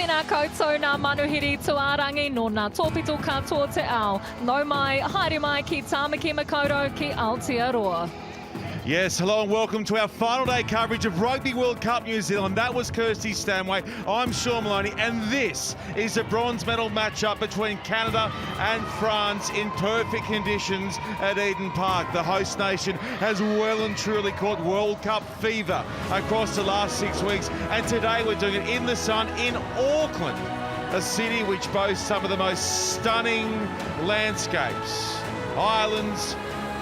Tēnā koutou ngā manuhiri tuarangi no ngā tōpito katoa te ao. Nau mai, haere mai ki Tāmaki Makaurau ki Aotearoa. Yes, hello and welcome to our final day coverage of Rugby World Cup New Zealand. That was Kirsty Stanway. I'm Sean Maloney, and this is a bronze medal matchup between Canada and France in perfect conditions at Eden Park. The host nation has well and truly caught World Cup fever across the last 6 weeks, and today we're doing it in the sun in Auckland, a city which boasts some of the most stunning landscapes, islands,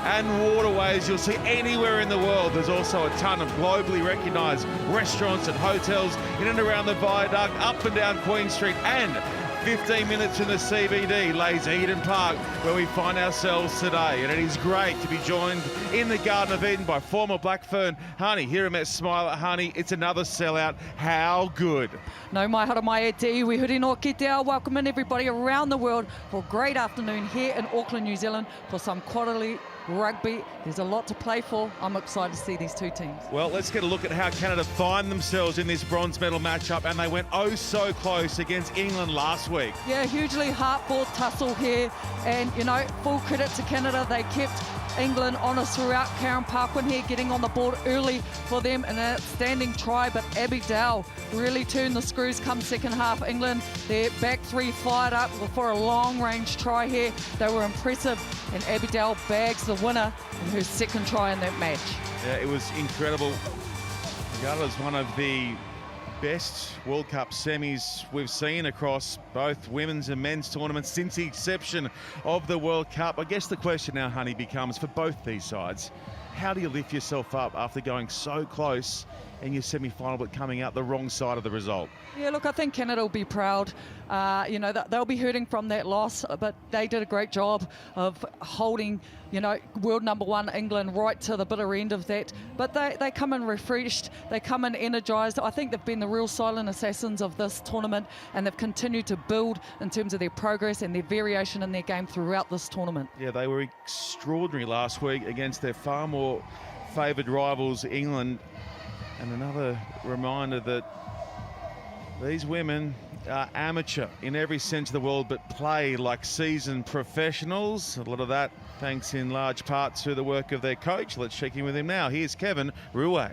and waterways you'll see anywhere in the world. There's also a ton of globally recognised restaurants and hotels in and around the viaduct, up and down Queen Street, and 15 minutes from the CBD lays Eden Park, where we find ourselves today. And it is great to be joined in the Garden of Eden by former Black Fern Hani. Here at Smile at Hani, it's another sellout. How good? No mai hara mai e te iwi huri no ki te ao. Welcoming everybody around the world for a great afternoon here in Auckland, New Zealand for some quality rugby. There's a lot to play for. I'm excited to see these two teams. Well, let's get a look at how Canada find themselves in this bronze medal matchup, and they went oh so close against England last week. Yeah, hugely hard-fought tussle here, and you know, full credit to Canada. They kept England honest throughout. Karen Parkman here getting on the board early for them, an outstanding try, but Abby Dowell really turned the screws come second half. England, their back three fired up for a long-range try here. They were impressive, and Abby Dowell bags the winner in her second try in that match. Yeah, it was incredible. Regarded as one of the best World Cup semis we've seen across both women's and men's tournaments since the inception of the World Cup. I guess the question now, Honey, becomes for both these sides, how do you lift yourself up after going so close in your semi-final but coming out the wrong side of the result? Yeah, look, I think Canada will be proud. You know, they'll be hurting from that loss, but they did a great job of holding, you know, world number one England right to the bitter end of that. But they come in refreshed, they come in energised. I think they've been the real silent assassins of this tournament, and they've continued to build in terms of their progress and their variation in their game throughout this tournament. Yeah, they were extraordinary last week against their far more favoured rivals, England. And another reminder that these women are amateur in every sense of the word, but play like seasoned professionals. A lot of that thanks in large part to the work of their coach. Let's check in with him now. Here's Kevin Ruwe.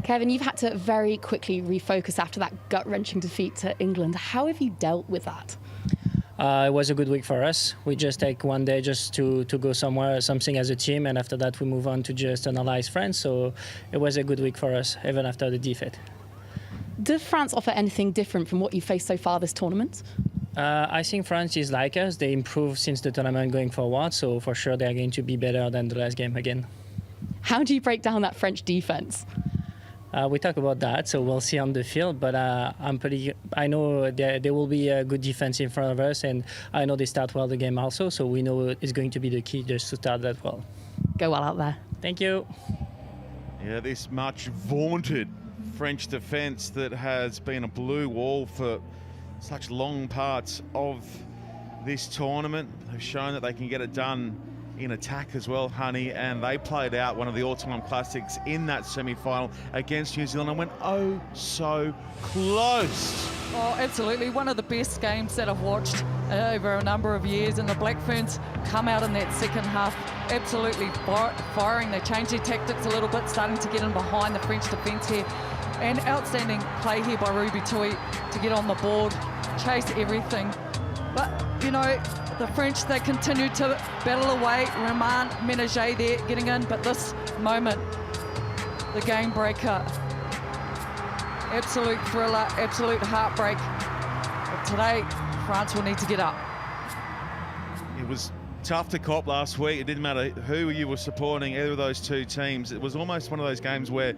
Kevin, you've had to very quickly refocus after that gut-wrenching defeat to England. How have you dealt with that? It was a good week for us. We just take one day just to go somewhere, something as a team, and after that we move on to just analyze France. So it was a good week for us, even after the defeat. Did France offer anything different from what you faced so far this tournament? I think France is like us. They improved since the tournament going forward, so for sure they are going to be better than the last game again. How do you break down that French defense? We talk about that, so we'll see on the field. But I know there will be a good defense in front of us, and I know they start well the game also. So we know it's going to be the key just to start that well. Go well out there. Thank you. Yeah, this much vaunted French defence that has been a blue wall for such long parts of this tournament. They've shown that they can get it done in attack as well, Honey, and they played out one of the all-time classics in that semi-final against New Zealand and went oh so close. Oh, absolutely. One of the best games that I've watched over a number of years, and the Black Ferns come out in that second half absolutely firing. They changed their tactics a little bit, starting to get in behind the French defence here. And outstanding play here by Ruby Tui to get on the board, chase everything. But, you know, the French, they continue to battle away. Romain Ménager there getting in, but this moment, the game breaker, absolute thriller, absolute heartbreak. But today, France will need to get up. It was tough to cop last week. It didn't matter who you were supporting, either of those two teams. It was almost one of those games where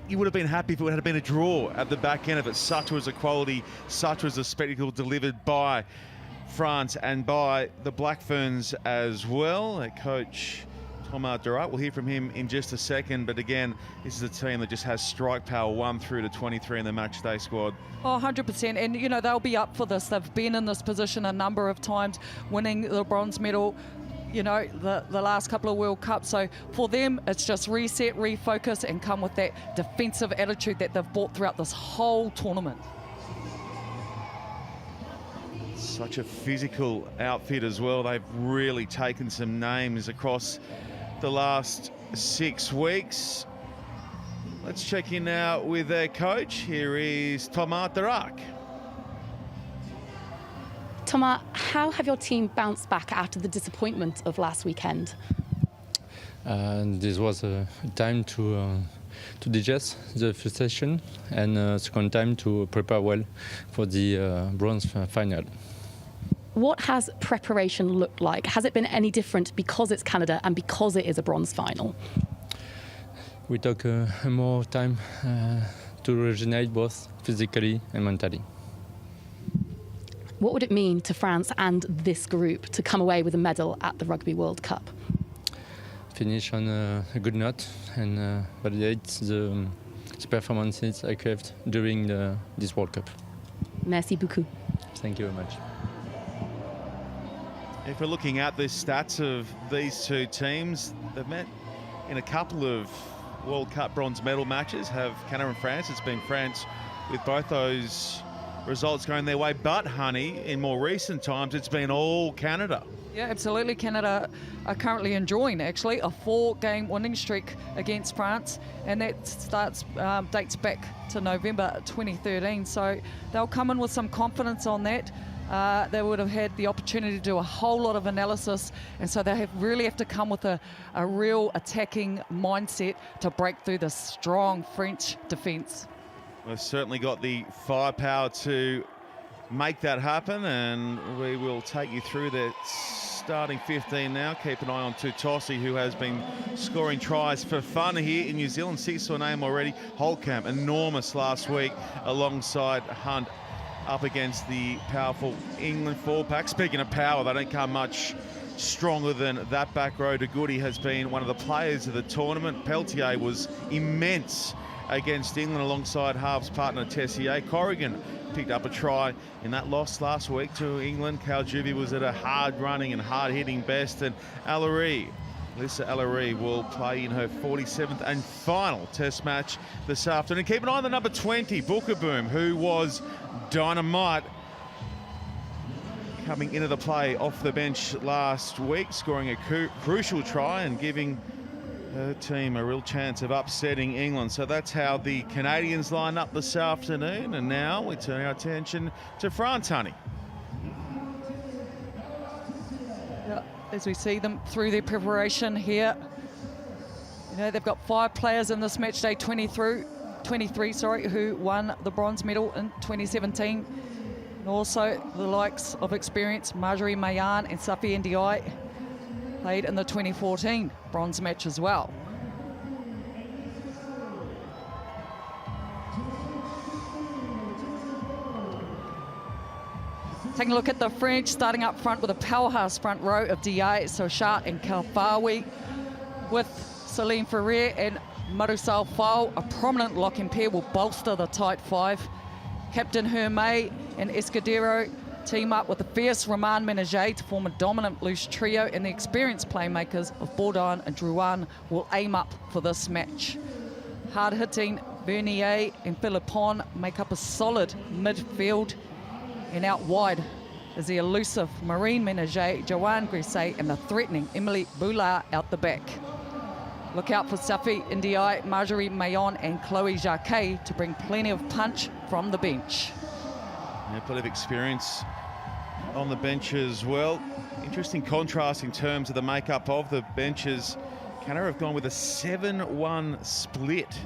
you would have been happy if it had been a draw at the back end of it. Such was the quality, such was the spectacle delivered by France and by the Black Ferns as well. Their coach, Thomas Durat, we'll hear from him in just a second. But again, this is a team that just has strike power 1 through to 23 in the match day squad. Oh, 100%. And, you know, they'll be up for this. They've been in this position a number of times, winning the bronze medal you know, the last couple of World Cups. So for them, it's just reset, refocus, and come with that defensive attitude that they've brought throughout this whole tournament. Such a physical outfit as well. They've really taken some names across the last 6 weeks. Let's check in now with their coach. Here is Thomas Derac. Thomas, how have your team bounced back after the disappointment of last weekend? This was a time to digest the frustration, and second time to prepare well for the bronze final. What has preparation looked like? Has it been any different because it's Canada and because it is a bronze final? We took more time to regenerate both physically and mentally. What would it mean to France and this group to come away with a medal at the Rugby World Cup? Finish on a good note and validate the performances achieved during this World Cup. Merci beaucoup. Thank you very much. If we're looking at the stats of these two teams, they've met in a couple of World Cup bronze medal matches, have Canada and France. It's been France with both those results going their way, but Honey, in more recent times, it's been all Canada. Yeah, absolutely. Canada are currently enjoying actually a 4-game winning streak against France, and that dates back to November 2013. So they'll come in with some confidence on that. They would have had the opportunity to do a whole lot of analysis, and so they really have to come with a real attacking mindset to break through the strong French defence. We've certainly got the firepower to make that happen, and we will take you through that starting 15 now. Keep an eye on Tutossi, who has been scoring tries for fun here in New Zealand. 6 saw name already. Holtkamp, enormous last week, alongside Hunt, up against the powerful England 4-pack. Speaking of power, they don't come much stronger than that back row. De Goody has been one of the players of the tournament. Peltier was immense against England alongside halves partner Tessier. Corrigan picked up a try in that loss last week to England. Cal Juvie was at a hard-running and hard-hitting best, and Alyssa Alarie will play in her 47th and final test match this afternoon. Keep an eye on the number 20, Bookabboom, who was dynamite coming into the play off the bench last week, scoring a crucial try and giving her team a real chance of upsetting England. So that's how the Canadians line up this afternoon, and now we turn our attention to France, Honey. As we see them through their preparation here, you know, they've got 5 players in this match day 23, who won the bronze medal in 2017. And also the likes of experience, Marjorie Mayan and Safi Ndiaye played in the 2014 bronze match as well. Taking a look at the French, starting up front with a powerhouse front row of Diaye, Sochat and Kalfawi, with Celine Ferrer and Marusal Fall. A prominent locking pair will bolster the tight 5. Captain Hermé and Escudero team up with the fierce Romain Ménager to form a dominant loose trio, and the experienced playmakers of Bourdon and Drouin will aim up for this match. Hard-hitting Bernier and Philippon make up a solid midfield, and out wide is the elusive Marine Ménager, Joanne Grisset, and the threatening Emily Boulard out the back. Look out for Safi Ndiaye, Marjorie Mayon and Chloe Jacquet to bring plenty of punch from the bench. Yeah, plenty of experience on the bench as well. Interesting contrast in terms of the makeup of the benches. Canada have gone with a 7-1 split.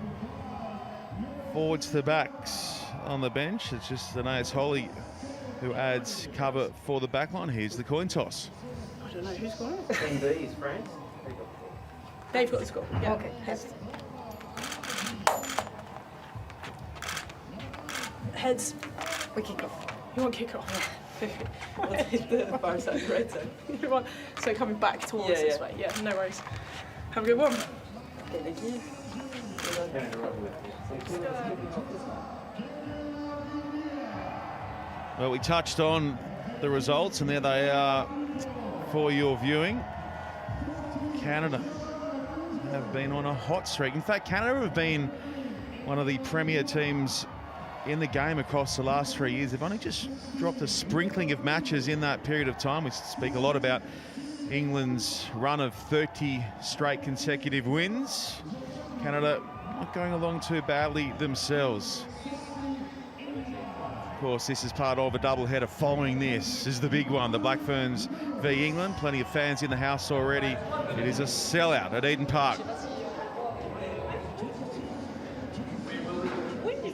Forwards to backs on the bench. It's just Anais Holy who adds cover for the backline. Here's the coin toss. I don't know who's got it. Team B is France. They've got the score. Yeah. Okay. Heads. We kick off. You want kick off? The far side, the red side. So coming back towards this way. Yeah, no worries. Have a good one. Okay, thank you. Well, we touched on the results, and there they are for your viewing. Canada have been on a hot streak. In fact, Canada have been one of the premier teams in the game across the last 3 years. They've only just dropped a sprinkling of matches in that period of time. We speak a lot about England's run of 30 straight consecutive wins. Canada not going along too badly themselves. Of course, this is part of a doubleheader following this. This is the big one, the Black Ferns v England. Plenty of fans in the house already. It is a sellout at Eden Park.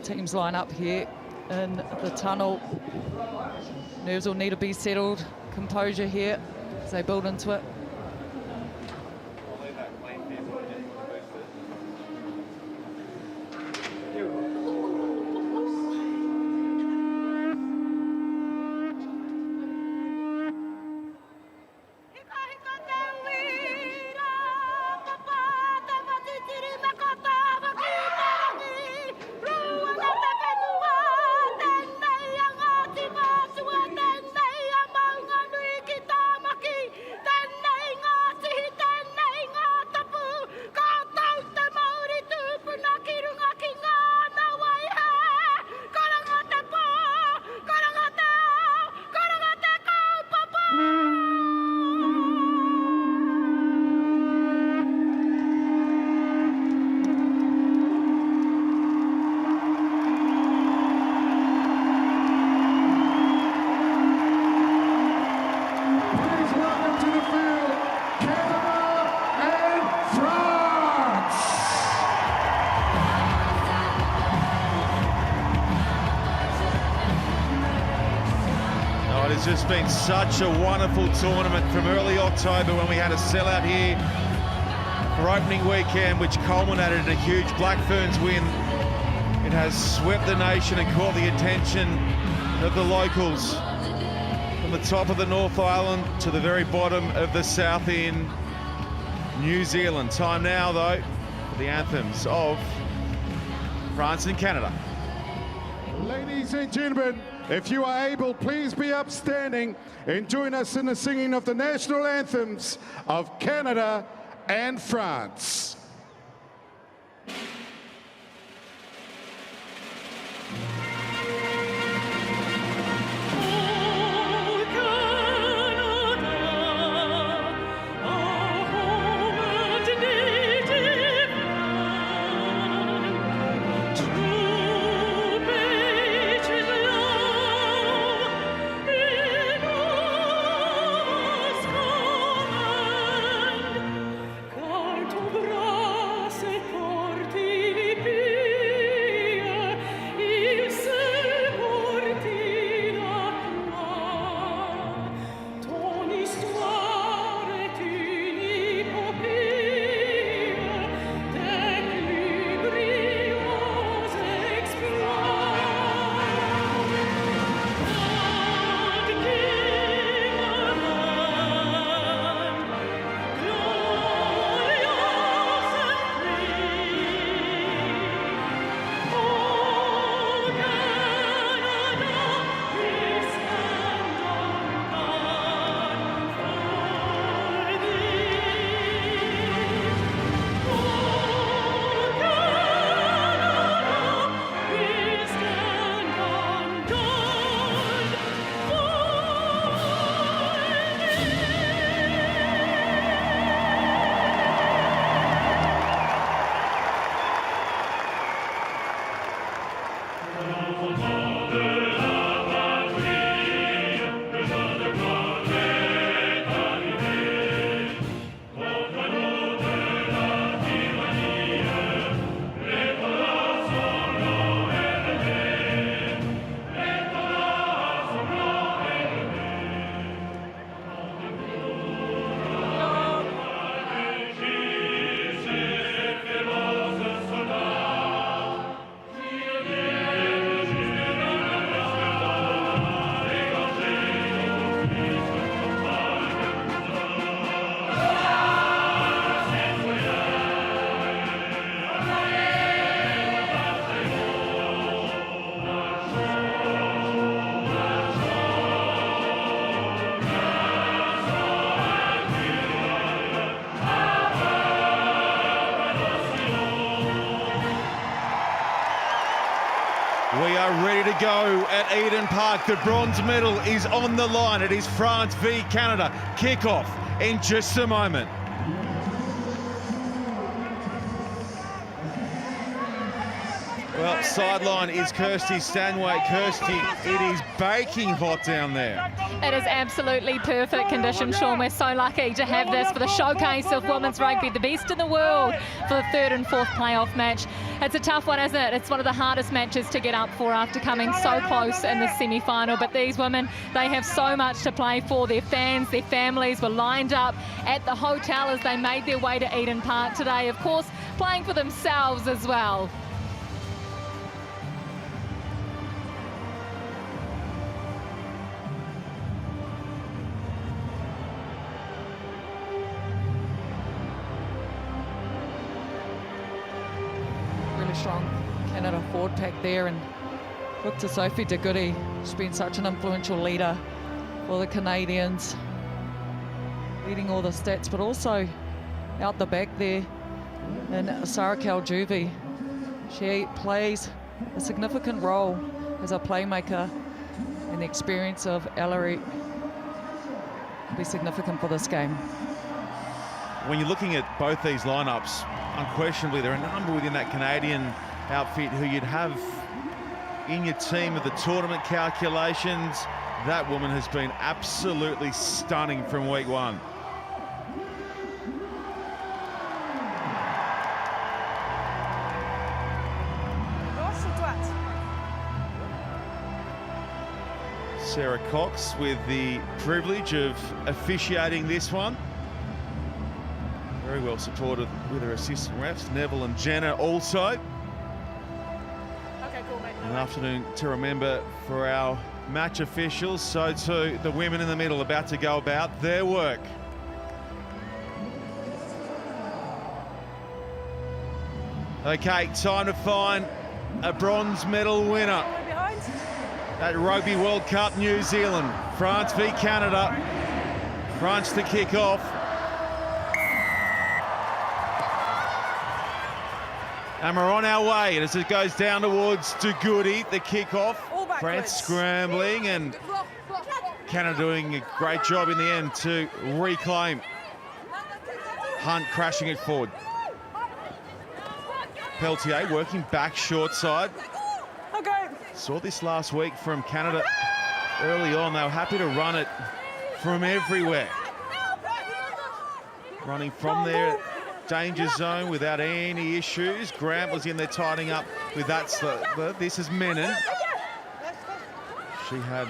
Teams line up here in the tunnel. Nerves will need to be settled. Composure here as they build into it. It's just been such a wonderful tournament from early October when we had a sellout here for opening weekend, which culminated in a huge Black Ferns win. It has swept the nation and caught the attention of the locals from the top of the North Island to the very bottom of the South in New Zealand. Time now, though, for the anthems of France and Canada. Ladies and gentlemen, if you are able, please be upstanding and join us in the singing of the national anthems of Canada and France. We are ready to go at Eden Park. The bronze medal is on the line. It is France v Canada. Kickoff in just a moment. Well, sideline is Kirsty Stanway. Kirsty, it is baking hot down there. It is absolutely perfect conditions, Sean. We're so lucky to have this for the showcase of women's rugby, the best in the world for the third and fourth playoff match. It's a tough one, isn't it? It's one of the hardest matches to get up for after coming so close in the semi-final. But these women, they have so much to play for. Their fans, their families were lined up at the hotel as they made their way to Eden Park today. Of course, playing for themselves as well. Strong Canada forward pack there, and look to Sophie De Goede. She's been such an influential leader for the Canadians, leading all the stats, but also out the back there in Sarah Kaljuvi. She plays a significant role as a playmaker, and the experience of Ellery will be significant for this game. When you're looking at both these lineups, unquestionably there are a number within that Canadian outfit who you'd have in your team of the tournament calculations. That woman has been absolutely stunning from week one. Sarah Cox with the privilege of officiating this one. Very well supported with her assistant refs, Neville and Jenna also. Okay, cool, mate. An afternoon to remember for our match officials. So too the women in the middle about to go about their work. Okay, time to find a bronze medal winner at Rugby World Cup New Zealand. France v Canada. France to kick off. And we're on our way, and as it goes down towards De Goede, the kickoff. France scrambling, and Canada doing a great job in the end to reclaim. Hunt crashing it forward. Peltier working back short side. Okay. Saw this last week from Canada early on. They were happy to run it from everywhere. Running from there. Danger zone without any issues. Grant was in there tidying up with that. This is Menon. She had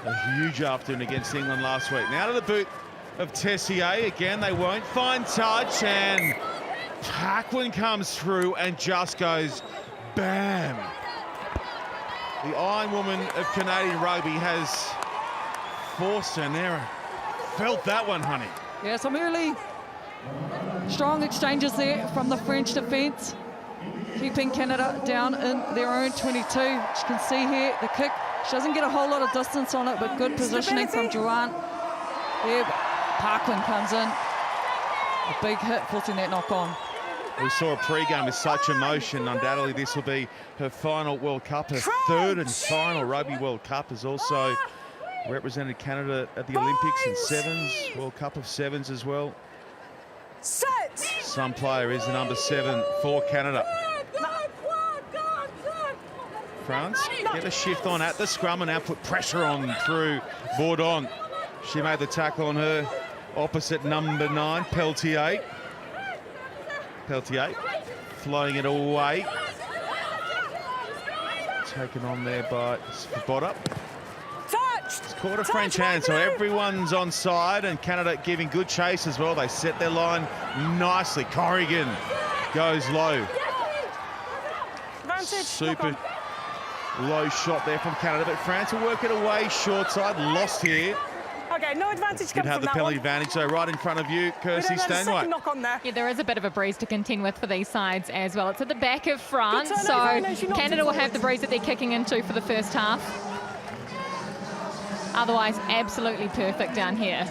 a huge afternoon against England last week. Now to the boot of Tessier. Again, they won't find touch, and Paquin comes through and just goes bam. The Iron Woman of Canadian rugby has forced an error. Felt that one, honey. Yeah, some early strong exchanges there from the French defence, keeping Canada down in their own 22. As you can see here, the kick, she doesn't get a whole lot of distance on it, but good positioning from Joanne. There, Parkland comes in. A big hit, forcing that knock on. We saw a pre-game with such emotion. Undoubtedly, this will be her final World Cup, her third and final Rugby World Cup. Has also represented Canada at the Olympics in sevens, World Cup of sevens as well. Set. Some player is the number 7 for Canada. France get a shift on at the scrum and now put pressure on through Bourdon. She made the tackle on her opposite number 9, Peltier. Peltier flowing it away. Taken on there by Svoboda. It's caught a French hand, so everyone's on side, and Canada giving good chase as well. They set their line nicely. Corrigan goes low. Super low shot there from Canada, but France will work it away short side. Lost here. Okay, no advantage Could coming have from the that penalty one. advantage, so right in front of you, Kirsty Stanway. Knock on there. Yeah, there is a bit of a breeze to contend with for these sides as well. It's at the back of France, Good so turnover, no, she knocked Canada it will have forward. the breeze that they're kicking into for the first half. Otherwise, absolutely perfect down here.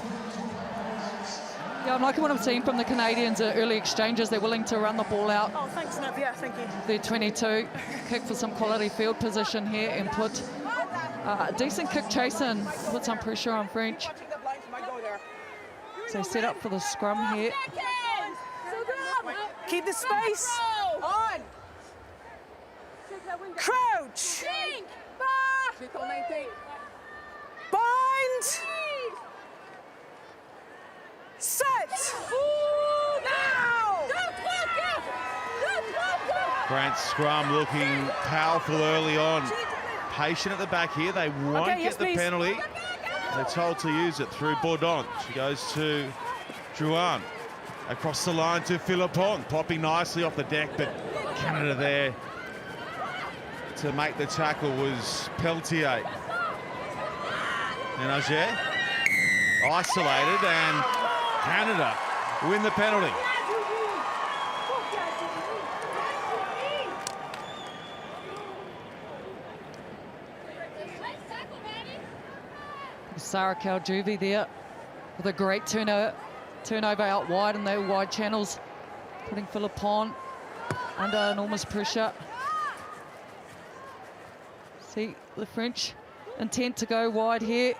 Yeah, I'm liking what I'm seeing from the Canadians. Early exchanges, they're willing to run the ball out. Oh, thanks, Nev. Yeah, thank you. They're 22. Kick for some quality field position here and put a decent kick chasing. Put some pressure on French. So set up for the scrum here. Keep the space. On. Crouch. Bind. Set. France scrum looking powerful early on. Patient at the back here. They won't get the penalty. They're told to use it through Bourdon. She goes to Drouin. Across the line to Philippon. Popping nicely off the deck, but Canada there to make the tackle was Peltier. And Auger isolated, and Canada win the penalty. Sarah Kaljuvi there with a great turnover out wide in the wide channels, putting Philippon under enormous pressure. See the French intent to go wide here.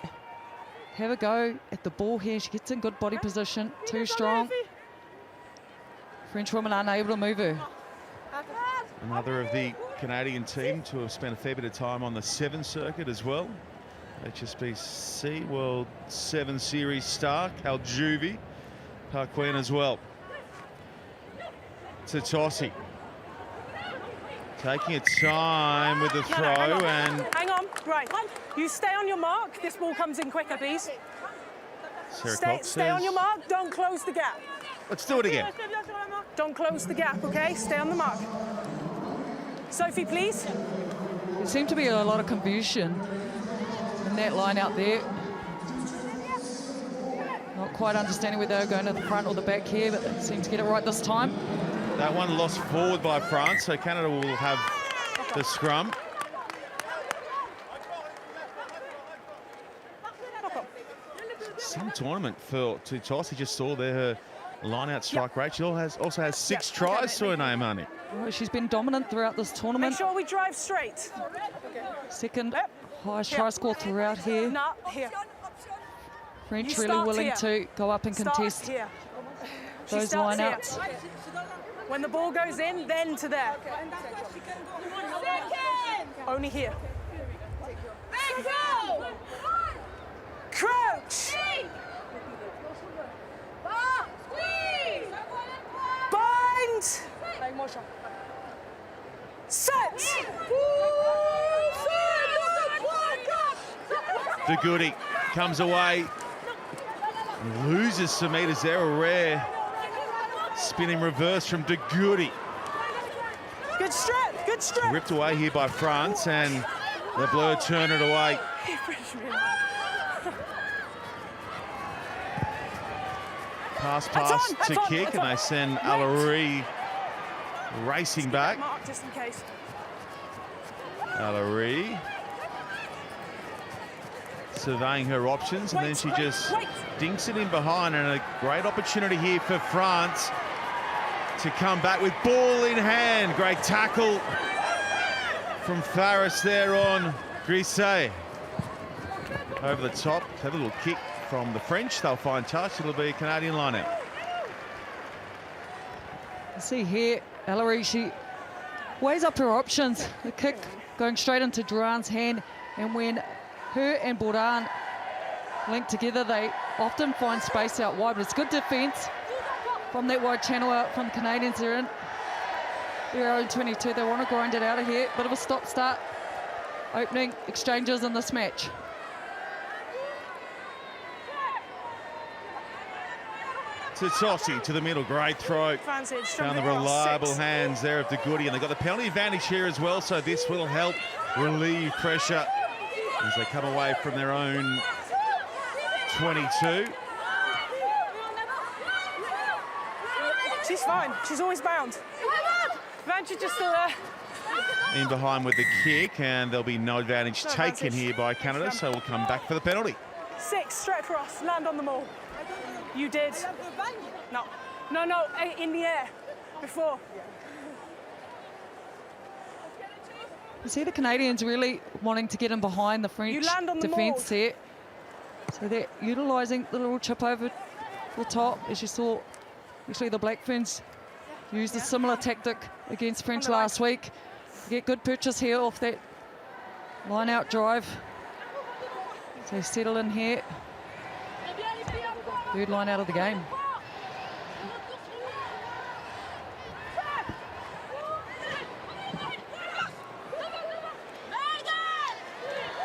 Have a go at the ball here. She gets in good body position, too strong. French women unable to move her. Another of the Canadian team to have spent a fair bit of time on the 7 circuit as well. HSBC World 7 Series star, Kaljuvi, Parquin as well. Titosi taking its time with the throw, and hang on, right. You stay on your mark. This ball comes in quicker, please. Sarah Cox Stay on your mark. Don't close the gap. Let's do it again. Don't close the gap, okay? Stay on the mark. Sophie, please. There seemed to be a lot of confusion in that line out there. Not quite understanding whether they're going to the front or the back here, but they seem to get it right this time. That one lost forward by France, so Canada will have the scrum. Some tournament for Titosi. Just saw there her line-out strike rate. She also has 6 tries to her name, honey. Well, she's been dominant throughout this tournament. Make sure we drive straight. Second highest try score throughout here. No, here. French You really start willing here. to go up and contest Here. She those starts here. line-outs. When the ball goes in, then to there. Only here. Crouch. Bind. Set. De Goody comes away, loses some meters there, a rare spinning reverse from De Goody. Good strap, good strap. Ripped away here by France, and the Blur turn it away. Pass to kick, and they send Allery racing back. Mark, just in case. Allery surveying her options, and then she just dinks it in behind, and a great opportunity here for France to come back with ball in hand. Great tackle from Faris there on Grisset. Over the top, have a little kick from the French. They'll find touch. It'll be a Canadian line-out. See here, Allery, she weighs up her options. The kick going straight into Drouin's hand, and when her and Bourdon link together, they often find space out wide, but it's good defence from that wide channel out from the Canadians. They're in their own 22. They want to grind it out of here. Bit of a stop-start opening exchanges in this match. Titosi to the middle, great throw. Found the reliable hands there of De Goody, and they've got the penalty advantage here as well, so this will help relieve pressure as they come away from their own 22. She's fine. She's always bound. Advantage is still there. In behind with the kick, and there'll be no advantage taken here by Canada, so we'll come back for the penalty. 6, straight across, land on the maul. You did. No. No, no, in the air. Before. You see the Canadians really wanting to get in behind the French defence here. So they're utilising the little chip over the top, as you saw. Actually, the Black Ferns used a similar tactic against French last week. Get good purchase here off that line-out drive. So settle in here. Third line out of the game.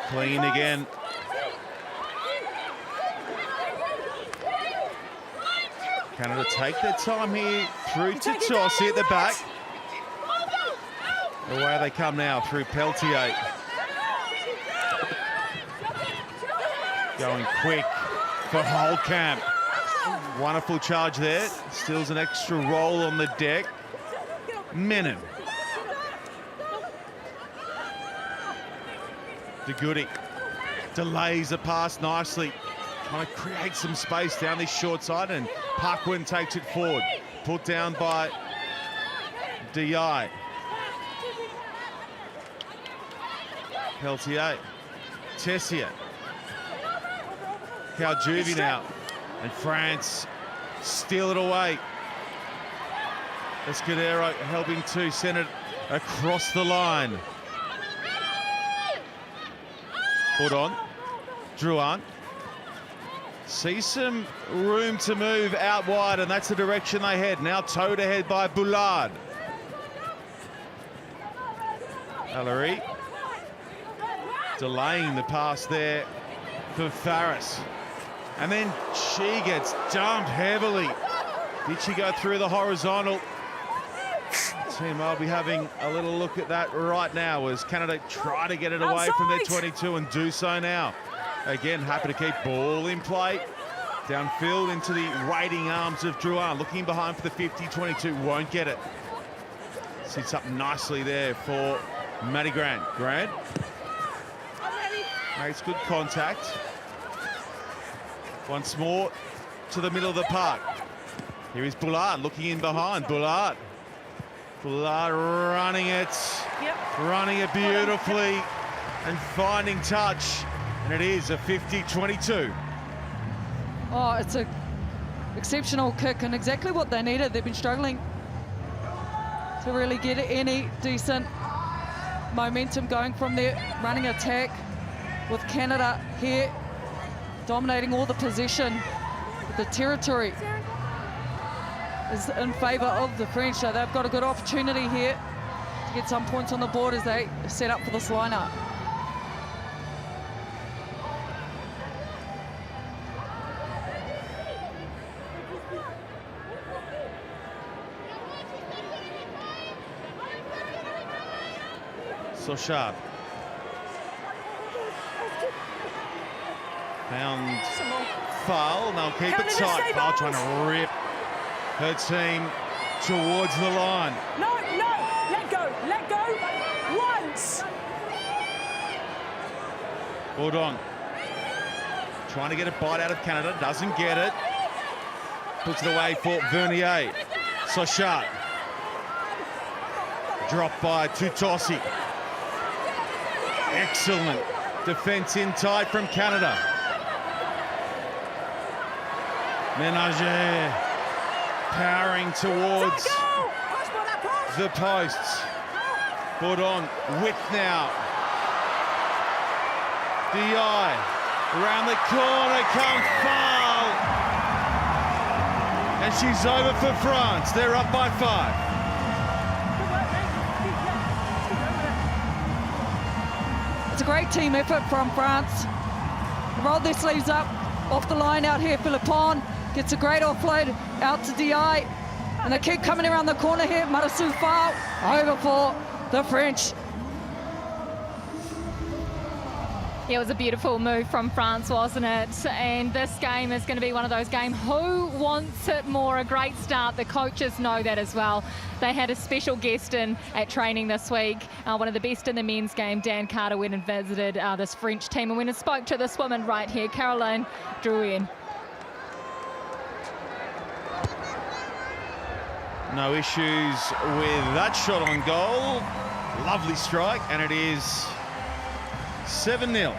Clean again. Canada take their time here through to Tossi at the back. Away they come now through Peltier. Going quick for Holtkamp. Wonderful charge there. Steals an extra roll on the deck. Menon. De Goody delays the pass nicely. Trying to create some space down this short side, and Parkwin takes it forward. Put down by Di. Peltier. Tessier. Caljuvi now. And France steal it away. Escudero helping to send it across the line. Put on. Drouin. See some room to move out wide, and that's the direction they head. Now towed ahead by Boulard. Ellery delaying the pass there for Farris. And then she gets dumped heavily. Did she go through the horizontal? Team, I'll be having a little look at that right now as Canada try to get it away from their 22 and do so now. Again, happy to keep ball in play. Downfield into the waiting arms of Drouin. Looking behind for the 50-22, won't get it. Sits up nicely there for Maddie Grant. Grant makes good contact. Once more to the middle of the park. Here is Boulard looking in behind. Boulard running it. Running it beautifully and finding touch. And it is a 50-22. Oh, it's an exceptional kick and exactly what they needed. They've been struggling to really get any decent momentum going from their running attack, with Canada here dominating all the possession. The territory is in favour of the French, so they've got a good opportunity here to get some points on the board as they set up for this lineup. Sochard. Found Foul, and they'll keep it tight. Foul trying to rip her team towards the line. No, let go, once. Bourdon trying to get a bite out of Canada, doesn't get it. Puts it away for Vernier. Sochard. Dropped by Tutossi. Excellent defence in tight from Canada. Ménager powering towards the posts. Bourdon width now. Di around the corner comes Foul. And she's over for France. They're up by 5. It's a great team effort from France. Roll their sleeves up, off the line out here. Philippon gets a great offload out to Di. And they keep coming around the corner here. Marasu Foul over for the French. Yeah, it was a beautiful move from France, wasn't it? And this game is going to be one of those games. Who wants it more? A great start. The coaches know that as well. They had a special guest in at training this week, one of the best in the men's game. Dan Carter went and visited this French team and went and spoke to this woman right here, Caroline Drouin. No issues with that shot on goal. Lovely strike, and it is 7-0.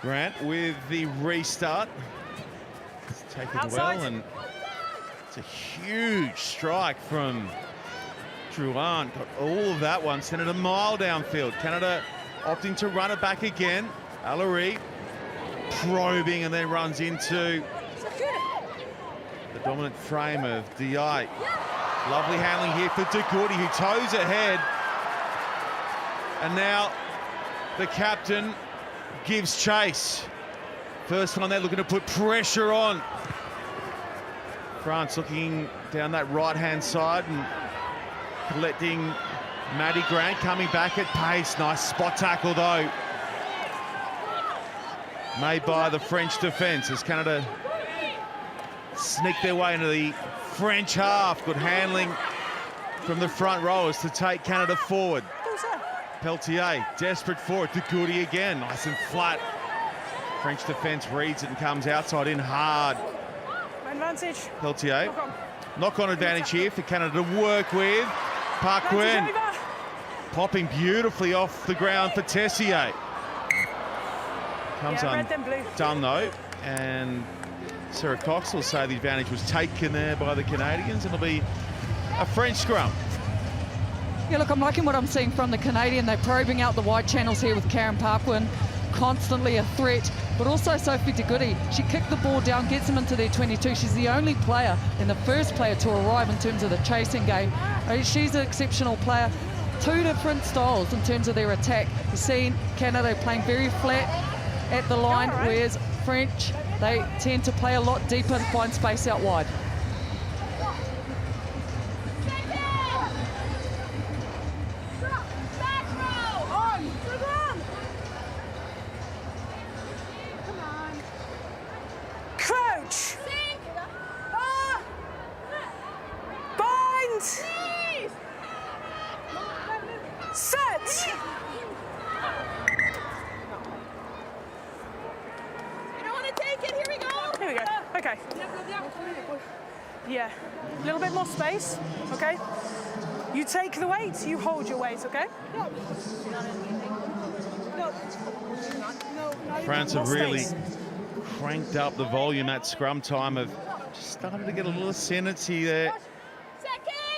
Grant with the restart. It's taken Outside. well, and it's a huge strike from Drouin. Got all of that one, sent it a mile downfield. Canada opting to run it back again. Allery probing and then runs into the dominant frame of Diaye. Lovely handling here for De Goede, who toes ahead. And now the captain gives chase. First time they're looking to put pressure on. France looking down that right-hand side and collecting Maddie Grant, coming back at pace. Nice spot tackle though, made by the French defence as Canada sneak their way into the French half. Good handling from the front rowers to take Canada forward. Peltier, desperate for it. De Goede again, nice and flat. French defence reads it and comes outside in hard. Advantage. Peltier, knock-on advantage here for Canada to work with. Parquin popping beautifully off the ground for Tessier. Comes undone though, and Sarah Cox will say the advantage was taken there by the Canadians. It'll be a French scrum. Yeah, look, I'm liking what I'm seeing from the Canadian. They're probing out the wide channels here with Karen Parquin, constantly a threat, but also Sophie De Goede. She kicked the ball down, gets them into their 22. She's the only player and the first player to arrive in terms of the chasing game. She's an exceptional player. Two different styles in terms of their attack. You've seen Canada playing very flat at the line, whereas French, they tend to play a lot deeper and find space out wide. Yeah, a little bit more space, okay? You take the weight, you hold your weight, okay? France have really cranked up the volume at scrum time, of just started to get a little ascendancy there,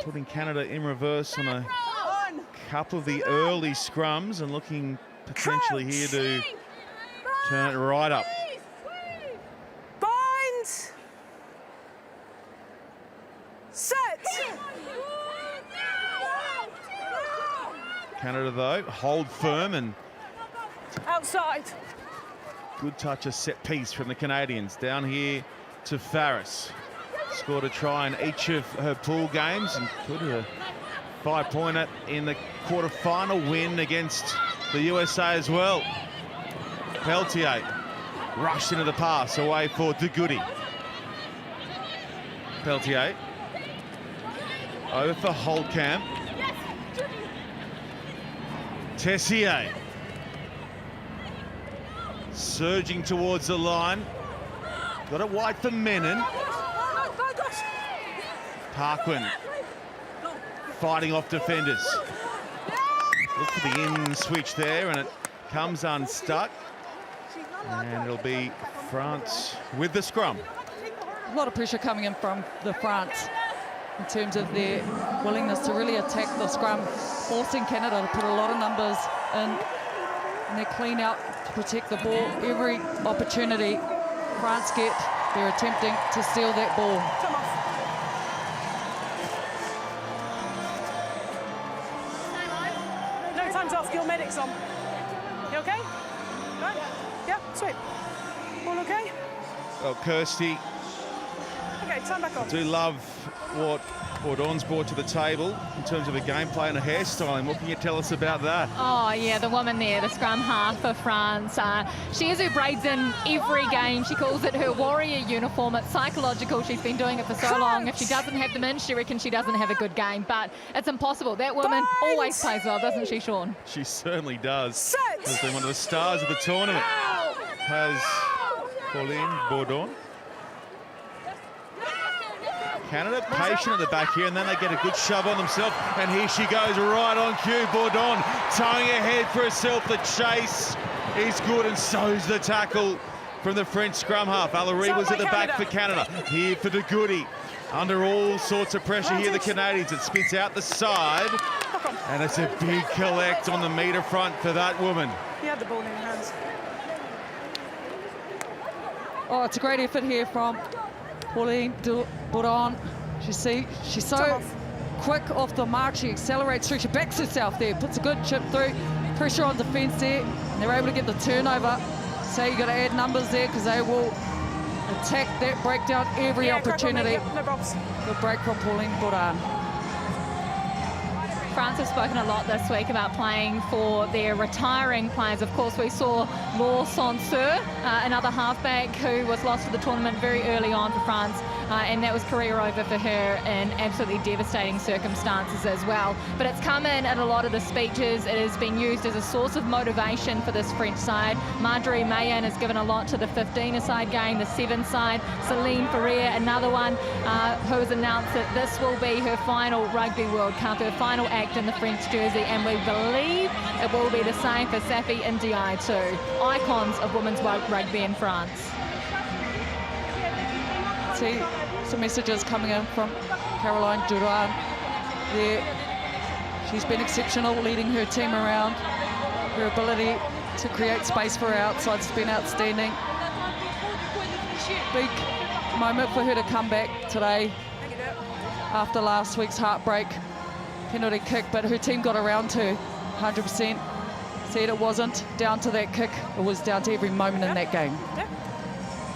putting Canada in reverse on a couple of the early scrums and looking potentially here to turn it right up. Canada, though, hold firm and outside. Good touch of set piece from the Canadians. Down here to Farris. Scored a try in each of her pool games and could have a 5-pointer in the quarter-final win against the USA as well. Peltier rushed into the pass away for De Goede. Peltier over for Holtkamp. Tessier surging towards the line. Got it wide for Menon. Parquin fighting off defenders. Look for the in switch there, and it comes unstuck. And it'll be France with the scrum. A lot of pressure coming in from the France in terms of their willingness to really attack the scrum, forcing Canada to put a lot of numbers in their clean out to protect the ball. Every opportunity France get, they're attempting to steal that ball. No, time's off, your medic's on. You okay? Right? Yeah, sweet. All okay? Well, Kirsty, Okay, time back on. I do love what Bourdon's brought to the table in terms of a gameplay and a hairstyling. What can you tell us about that? Oh, yeah, the woman there, the scrum half for France. She has her braids in every game. She calls it her warrior uniform. It's psychological. She's been doing it for so long. If she doesn't have them in, she reckons she doesn't have a good game. But it's impossible. That woman always plays well, doesn't she, Sean? She certainly does. Has been one of the stars of the tournament. Has Pauline Bourdon. Canada patient at the back here, and then they get a good shove on themselves, and here she goes right on cue. Bourdon towing ahead for herself. The chase is good, and so's the tackle from the French scrum half. Allery was at the back for Canada. Here for De Goody. Under all sorts of pressure here, the Canadians. It spits out the side, and it's a big collect on the metre front for that woman. He had the ball in his hands. Oh, it's a great effort here from Pauline Bourdon. She's so quick off the mark. She accelerates through. She backs herself there, puts a good chip through. Pressure on defence there, and they're able to get the turnover. So you got to add numbers there because they will attack that breakdown every opportunity. No problems. Good break from Pauline Bourdon. France have spoken a lot this week about playing for their retiring players. Of course, we saw Laure Sanseur, another halfback who was lost to the tournament very early on for France, and that was career over for her in absolutely devastating circumstances as well. But it's come in at a lot of the speeches. It has been used as a source of motivation for this French side. Marjorie Mayen has given a lot to the 15-a-side game, the 7-side. Celine Ferrier, another one, who has announced that this will be her final Rugby World Cup, her final act in the French jersey, and we believe it will be the same for Safi Ndiaye too. Icons of women's rugby in France. See some messages coming in from Caroline Durand there. She's been exceptional leading her team around. Her ability to create space for her outside has been outstanding. Big moment for her to come back today after last week's heartbreak penalty kick, but her team got around her 100%. Said it wasn't down to that kick, it was down to every moment in that game.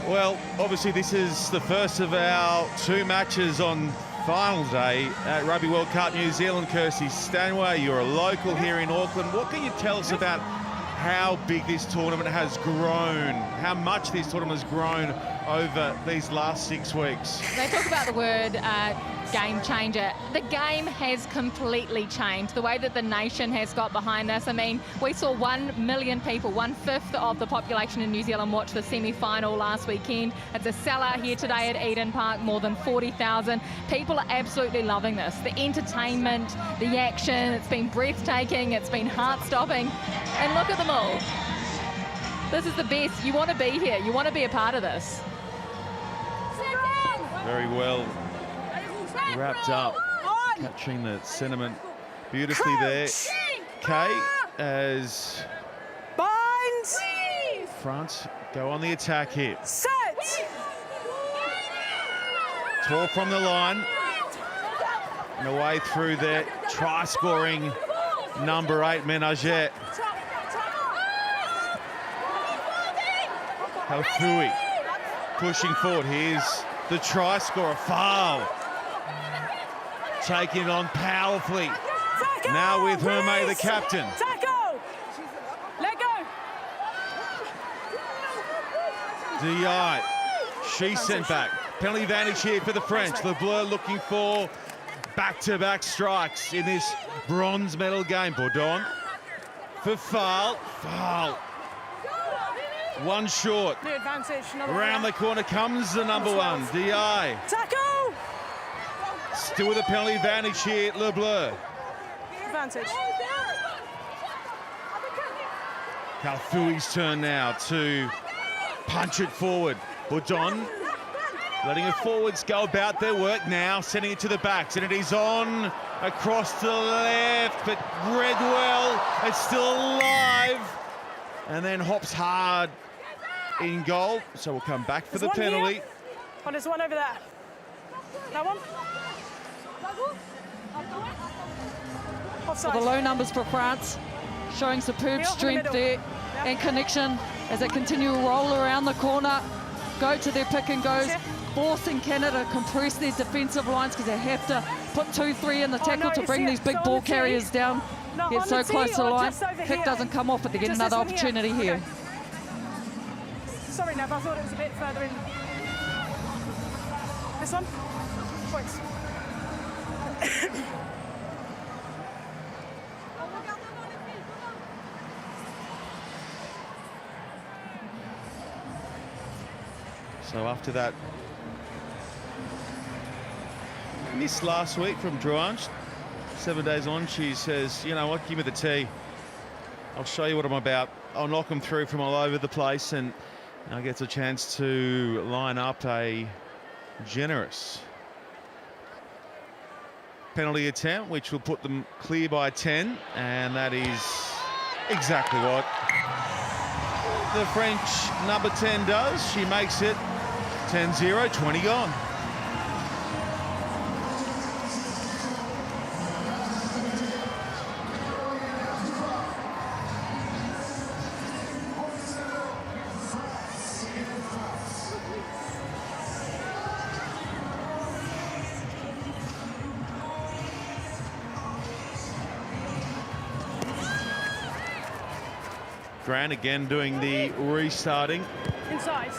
Well, obviously this is the first of our 2 matches on final day at Rugby World Cup New Zealand. Kirsty Stanway, you're a local here in Auckland. What can you tell us about how big this tournament has grown, how much this tournament has grown over these last 6 weeks? They talk about the word game changer. The game has completely changed. The way that the nation has got behind this. I mean, we saw 1 million people, 1/5 of the population in New Zealand watch the semi-final last weekend. It's a sellout here today at Eden Park, more than 40,000. People are absolutely loving this. The entertainment, the action, it's been breathtaking, it's been heart-stopping. And look at them all. This is the best. You want to be here. You want to be a part of this. Very well wrapped up, catching the sentiment beautifully there. Kay, as France go on the attack here. Tore from the line and away through there. Try-scoring number 8, Ménager. Halfui pushing forward. Here's the try scorer, Faal. Taking it on powerfully. Now with Hermé, the captain. Let go. Ndiaye, she's sent back. Penalty advantage here for the French. Le Bleu looking for back-to-back strikes in this bronze medal game. Bourdon for Faal. Faal. One short. New advantage. Around the corner comes the number 1, Ndiaye. Tackle. Still with a penalty advantage here, Le Bleu. Advantage. Halfui's turn now to punch it forward. Bourdon letting her forwards go about their work now, sending it to the backs, and it is on across to the left, but Redwell is still alive and then hops hard in goal, so we'll come back for the penalty. Oh, there's one over there. That one? For the low numbers for France, showing superb strength there and connection as they continue to roll around the corner. go to their pick and goes, forcing Canada to compress their defensive lines because they have to put 2-3 in the tackle to bring these big ball carriers down. Get so close to the line. Kick doesn't come off, but they get another opportunity here. Sorry, Nev, I thought it was a bit further in. This one? Points. So after that miss last week from Drouin, 7 days on, she says, you know what, give me the tee. I'll show you what I'm about. I'll knock them through from all over the place, and now gets a chance to line up a generous penalty attempt, which will put them clear by 10, and that is exactly what the French number 10 does. She makes it 10-0, 20 gone. Grant again doing the restarting. Inside.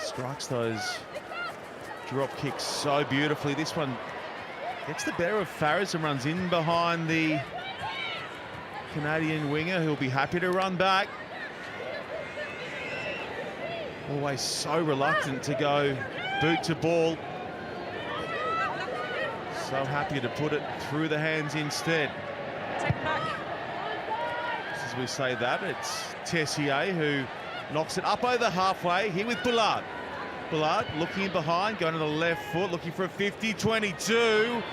Strikes those drop kicks so beautifully. This one gets the better of Farris and runs in behind the Canadian winger, who'll be happy to run back. Always so reluctant to go boot to ball. So happy to put it through the hands instead. Take it back. As we say that, it's Tessier who knocks it up over halfway here with Bullard. Bullard looking in behind, going to the left foot, looking for a 50-22.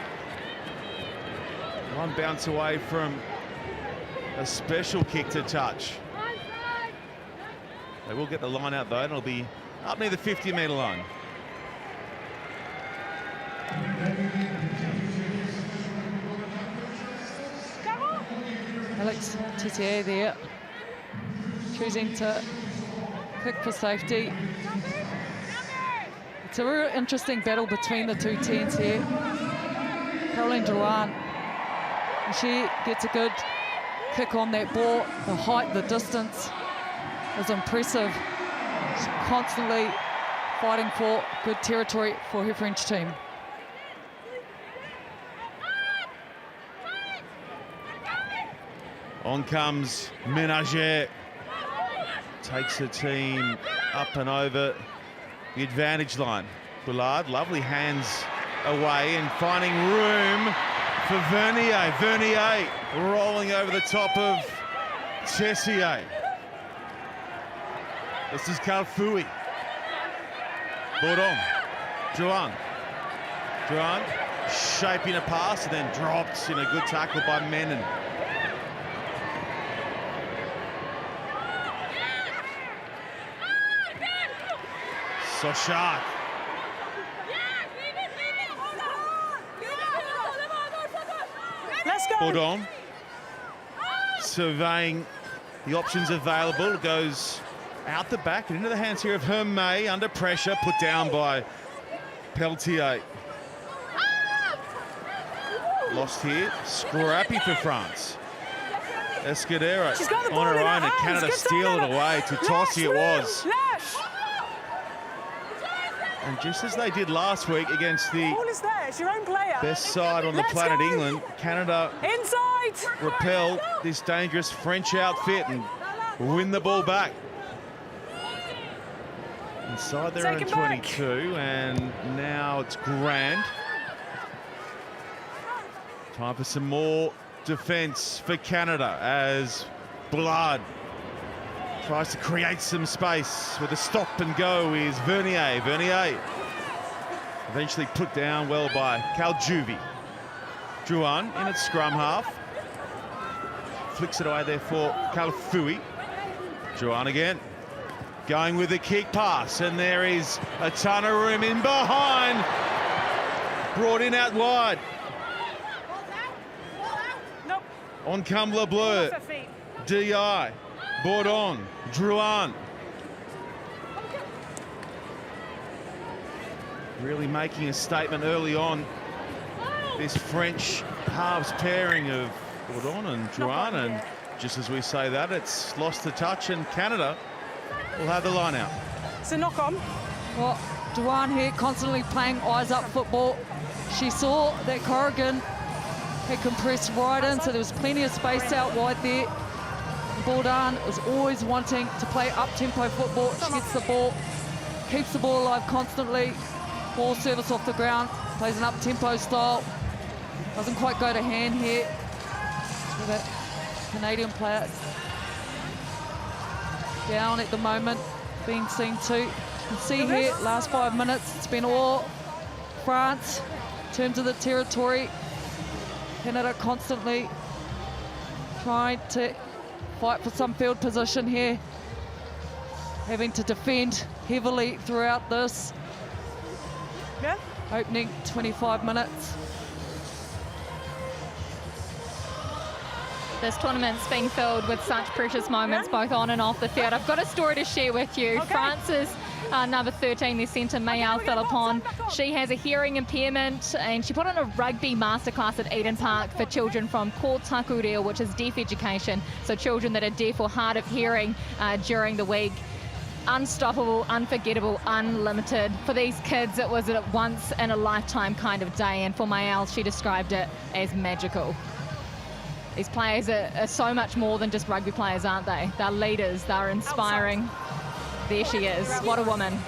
One bounce away from a special kick to touch. They will get the line out though, and it'll be up near the 50-metre line. Alex Tessier there, choosing to kick for safety. It's a real interesting battle between the two teams here. Caroline Drouin, she gets a good kick on that ball. The height, the distance is impressive. She's constantly fighting for good territory for her French team. On comes Ménager. Takes the team up and over the advantage line. Bullard, lovely hands away and finding room for Vernier. Vernier rolling over the top of Tessier. This is Calfui. Bourdon. Drouin. Drouin shaping a pass and then dropped in a good tackle by Menon. Sochak. Let's go. Bourdon surveying the options available, goes out the back and into the hands here of Hermé, under pressure, put down by Peltier. Lost here, scrappy for France. Escudero on her own, and Canada steal it away. To Tossi it was. And just as they did last week against the best side on the planet, England, Canada repel this dangerous French outfit and win the ball back. Inside their own 22, and now it's Grant. Time for some more defence for Canada as Bullard tries to create some space with a stop and go is Vernier. Vernier eventually put down well by Caljuvi. Drouin in at scrum half. Flicks it away there for Calfui. Drouin again. Going with the kick pass, and there is a ton of room in behind. Brought in out wide. Nope. On come LeBleu. DI. Bourdon. Drouin. really making a statement early on. This French halves pairing of Bourdon and Drouin, and just as we say that, it's lost the touch, and Canada will have the line out. It's a knock on. Well, Drouin here constantly playing eyes up football. She saw that Corrigan had compressed right in, so there was plenty of space out wide there. Bourdon is always wanting to play up-tempo football. She gets the ball, keeps the ball alive constantly. Ball service off the ground, plays an up-tempo style. Doesn't quite go to hand here. So that Canadian player down at the moment, being seen too. You can see here, last 5 minutes, it's been all France in terms of the territory. Canada constantly trying to fight for some field position here, having to defend heavily throughout this opening 25 minutes. This tournament's been filled with such precious moments, both on and off the field. I've got a story to share with you. France's number 13, their centre, Mayal Philippon. She has a hearing impairment, and she put on a rugby masterclass at Eden Park for children from Ko Takureo, which is deaf education, so children that are deaf or hard of hearing during the week. Unstoppable, unforgettable, unlimited. For these kids, it was a once-in-a-lifetime kind of day, and for Mayal, she described it as magical. These players are so much more than just rugby players, aren't they? They're leaders, they're inspiring. There she is. What a woman.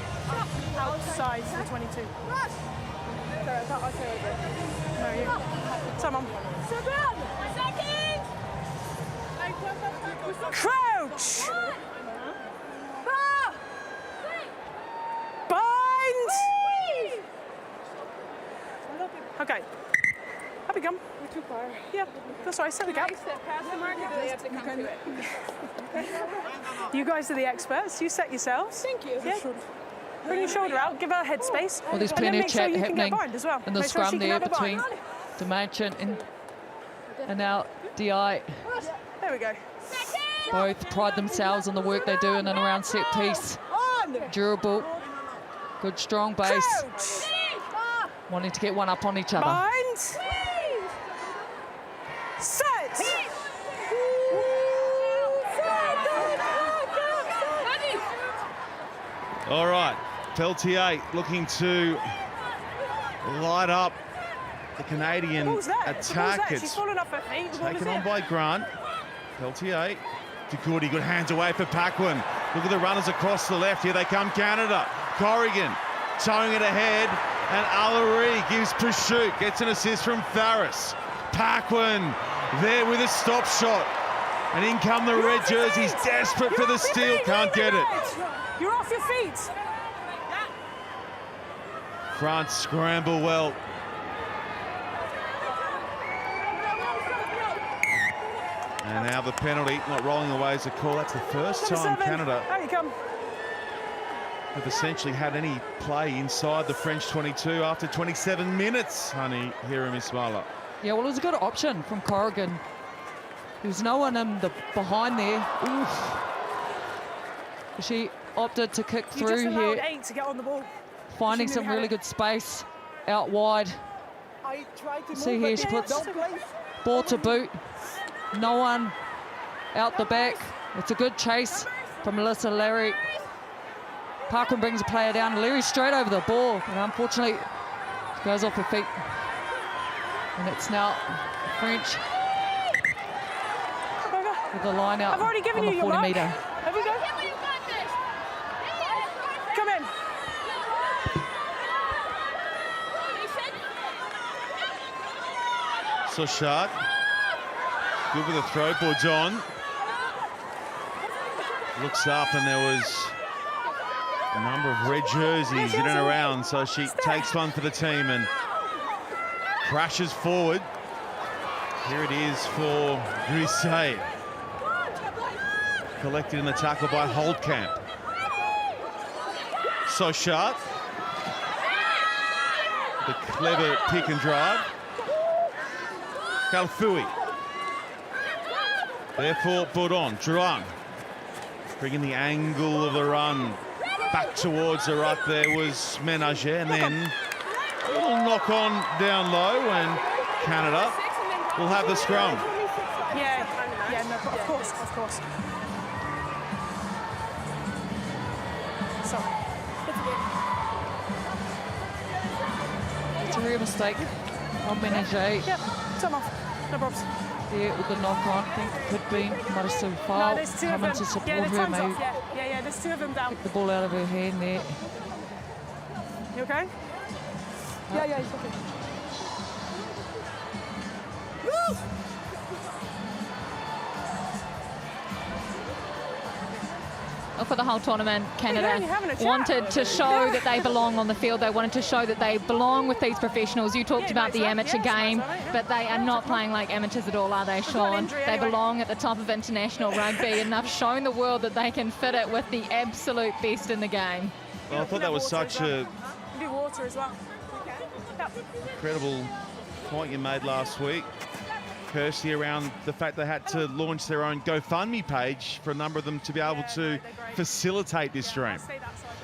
Outside the 22. No, you. Someone. Crouch! Bind! Okay. Happy gum. We're too far. Yeah, that's right. Set the gap. You guys are the experts. You set yourselves. Thank you. Yeah. Bring your shoulder out. Give her a head space. Well, there's plenty of chat happening well. in the scrum there between Dimanchin and now DI. There we go. Both pride themselves on the work they do in and around set piece. Durable, good strong base. Wanting to get one up on each other. Bind. Set. All right, Peltier looking to light up the Canadian attack. She's fallen off her feet. Taken on by Grant. Peltier. Ducourty, good hands away for Paquin. Look at the runners across the left. Here they come, Canada. Corrigan towing it ahead. And Allery gives pursuit. Gets an assist from Farris. Paquin there with a stop shot. And in come the red jerseys. Desperate for the steal. Can't get it. You're off your feet. France scramble well. And now the penalty, not rolling away as a call. That's the first time Canada have essentially had any play inside the French 22 after 27 minutes, honey, here in Ismaila. Yeah, well, it was a good option from Corrigan. There was no one in the behind there. Oof. She opted to kick through here, 8 to get on the ball. finding some really good space out wide. See here, she puts ball to boot. No one out the back. It's a good chase from Melissa Larry. Parkin brings a player down. Larry straight over the ball, and unfortunately goes off her feet. And it's now French with the line out I've already given on you the your 40 mark. metre. Have we go? Come in. Sochart. Good with the throw. Bourdon looks up, and there was a number of red jerseys in and around, so she takes one for the team and crashes forward. Here it is for Grisey. Collected in the tackle by Holdcamp. Sochart. The clever pick and drive. Kalfui. Therefore, Bourdon. Drouin. Bringing the angle of the run. Back towards the ruck there was Menager, and then a little knock on down low, and Canada will have the scrum. Yeah, no, of course. Sorry. It's a real mistake on Menager. Yep, time off. No problems. There with the knock on. I think it could be Marissa No, Fowl there's two of coming them. to support Yeah, the her. time's Maybe off. Yeah, there's two of them down. the ball out of her hand there. You okay? Yeah, he's okay. Well, for the whole tournament, Canada you're having a chat. wanted to show that they belong on the field. They wanted to show that they belong with these professionals. You talked about the amateur game, but they are not playing like amateurs at all, are they, Sean? They belong at the top of international rugby, and they've shown the world that they can fit it with the absolute best in the game. Well, I thought that was such a You do water as well. Yep. incredible point you made last week, Kirsty, around the fact they had to launch their own GoFundMe page for a number of them to be able to facilitate this stream.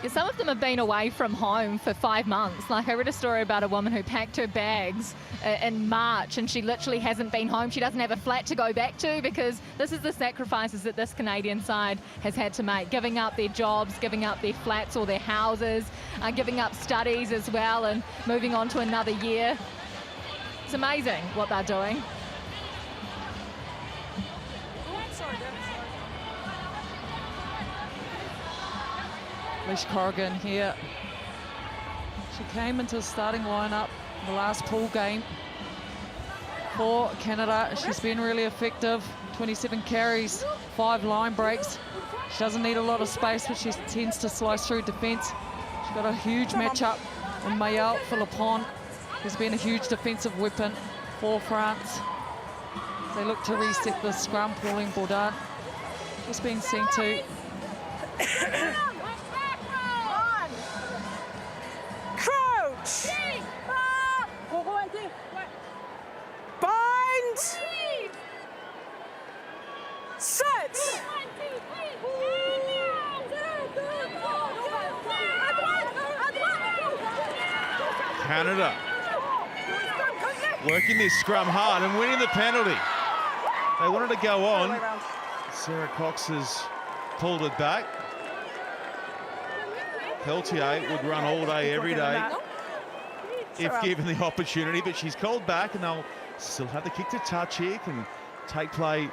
Yeah, some of them have been away from home for 5 months. Like, I read a story about a woman who packed her bags in March, and she literally hasn't been home. She doesn't have a flat to go back to, because this is the sacrifices that this Canadian side has had to make, giving up their jobs, giving up their flats or their houses, giving up studies as well, and moving on to another year. It's amazing what they're doing. Lish Corrigan here. She came into the starting lineup in the last pool game for Canada. She's been really effective. 27 carries, 5 line breaks. She doesn't need a lot of space, but she tends to slice through defence. She's got a huge matchup with Mayel Philippon, who's been a huge defensive weapon for France. They look to reset the scrum. Pauline Bourdin just being sent to. Crouch! Bind! Set! Canada working this scrum hard and winning the penalty. They wanted to go on. Sarah Cox has pulled it back. Peltier would run all day, every day, if given the opportunity, but she's called back, and they'll still have the kick to touch here. Can take play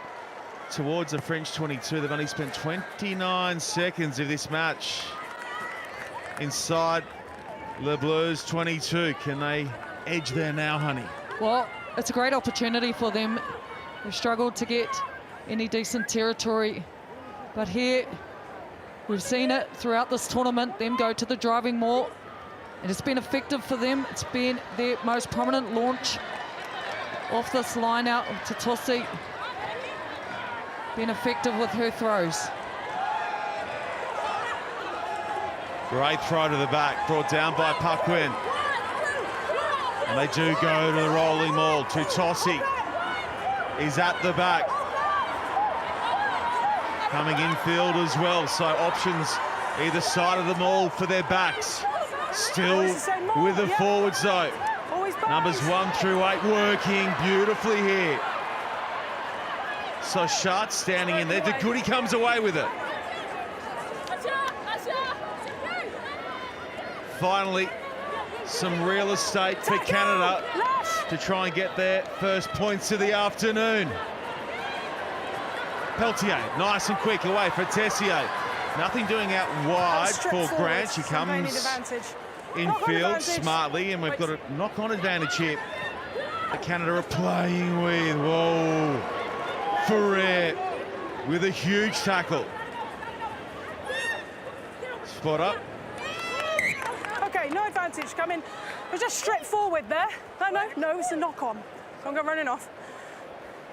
towards the French 22. They've only spent 29 seconds of this match inside Le Bleus 22. Can they edge there now, honey? Well, it's a great opportunity for them. They've struggled to get any decent territory, but here we've seen it throughout this tournament, them go to the driving more, and it's been effective for them. It's been their most prominent launch off this line out to Tossi. Been effective with her throws. Great throw to the back, brought down by Paquin. And they do go to the rolling maul to Tossi. He's at the back. Coming infield as well, so options either side of the maul for their backs. Still with the forwards though. Numbers 1 through 8 working beautifully here. So Sharp standing in there. De Goody comes away with it. Finally, some real estate for Canada to try and get their first points of the afternoon. Peltier, nice and quick away for Tessier. Nothing doing out wide for Grant. She comes infield smartly, and we've got a knock-on advantage here that Canada are playing with. Whoa. Ferrer with a huge tackle. Spot up. Okay, no advantage. Come in. It was just straight forward there. No, it's a knock-on. Don't go running off.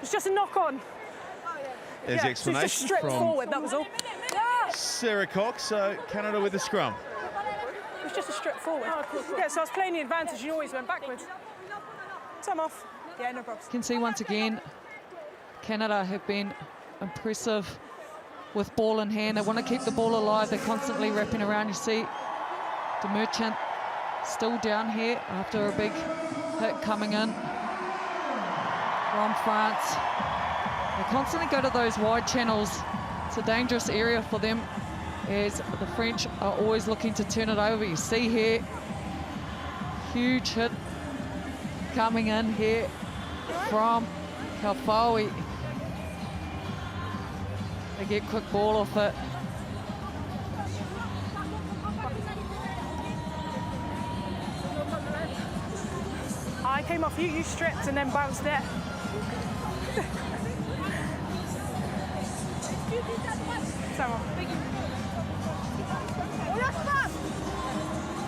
It's just a knock-on. There's the explanation just straight from forward, that was all. Sarah Cox, so Canada with the scrum. It was just a straight forward. Yeah, so I was playing the advantage, you always went backwards. Time off. Yeah, no problems. You can see once again, Canada have been impressive with ball in hand. They want to keep the ball alive. They're constantly wrapping around. You see De Merchant still down here after a big hit coming in from France. They constantly go to those wide channels. It's a dangerous area for them as the French are always looking to turn it over. You see here, huge hit coming in here from Kaufawi. They get quick ball off it. I came off you, you stripped and then bounced it. Ça va. On lâche pas.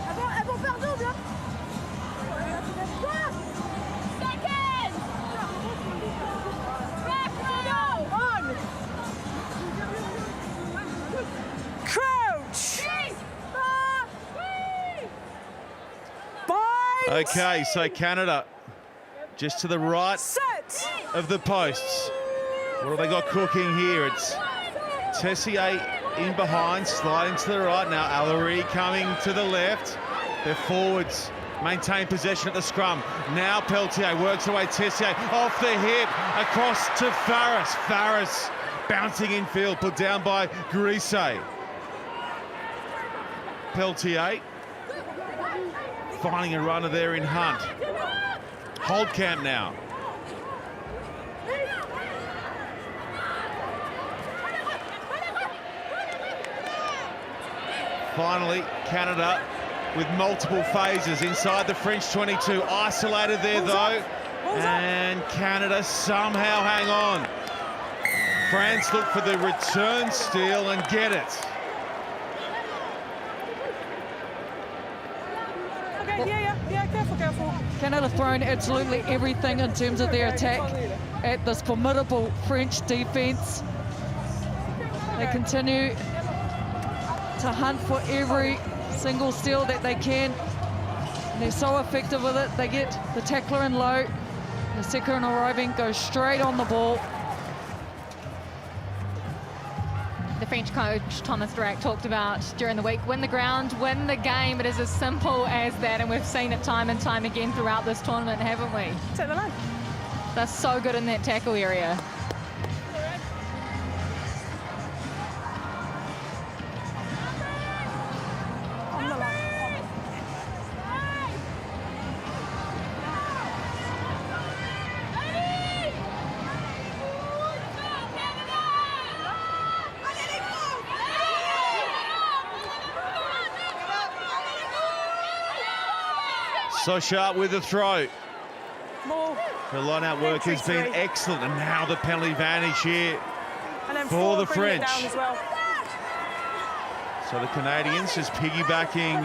Elles vont faire double. Crouch. Okay, so Canada just to the right of the posts. What have they got cooking here? It's Tessier in behind, sliding to the right. Now Allery coming to the left. Their forwards maintain possession at the scrum. Now Peltier works away Tessier off the hip, across to Farris. Farris bouncing infield, put down by Grise. Peltier finding a runner there in Hunt. Holdcamp now. Finally, Canada with multiple phases inside the French 22. Isolated there though, and Canada somehow hang on. France look for the return steal and get it. Yeah, careful. Canada throwing absolutely everything in terms of their attack at this formidable French defence. They continue to hunt for every single steal that they can. And they're so effective with it. They get the tackler in low. The second arriving goes straight on the ball. The French coach, Thomas Dirac, talked about during the week, win the ground, win the game. It is as simple as that, and we've seen it time and time again throughout this tournament, haven't we? Take the line. They're so good in that tackle area. So sharp with the throw. More. The line-out work has been excellent, and now the penalty advantage here And then for the bring it French. down as well. So the Canadians just piggybacking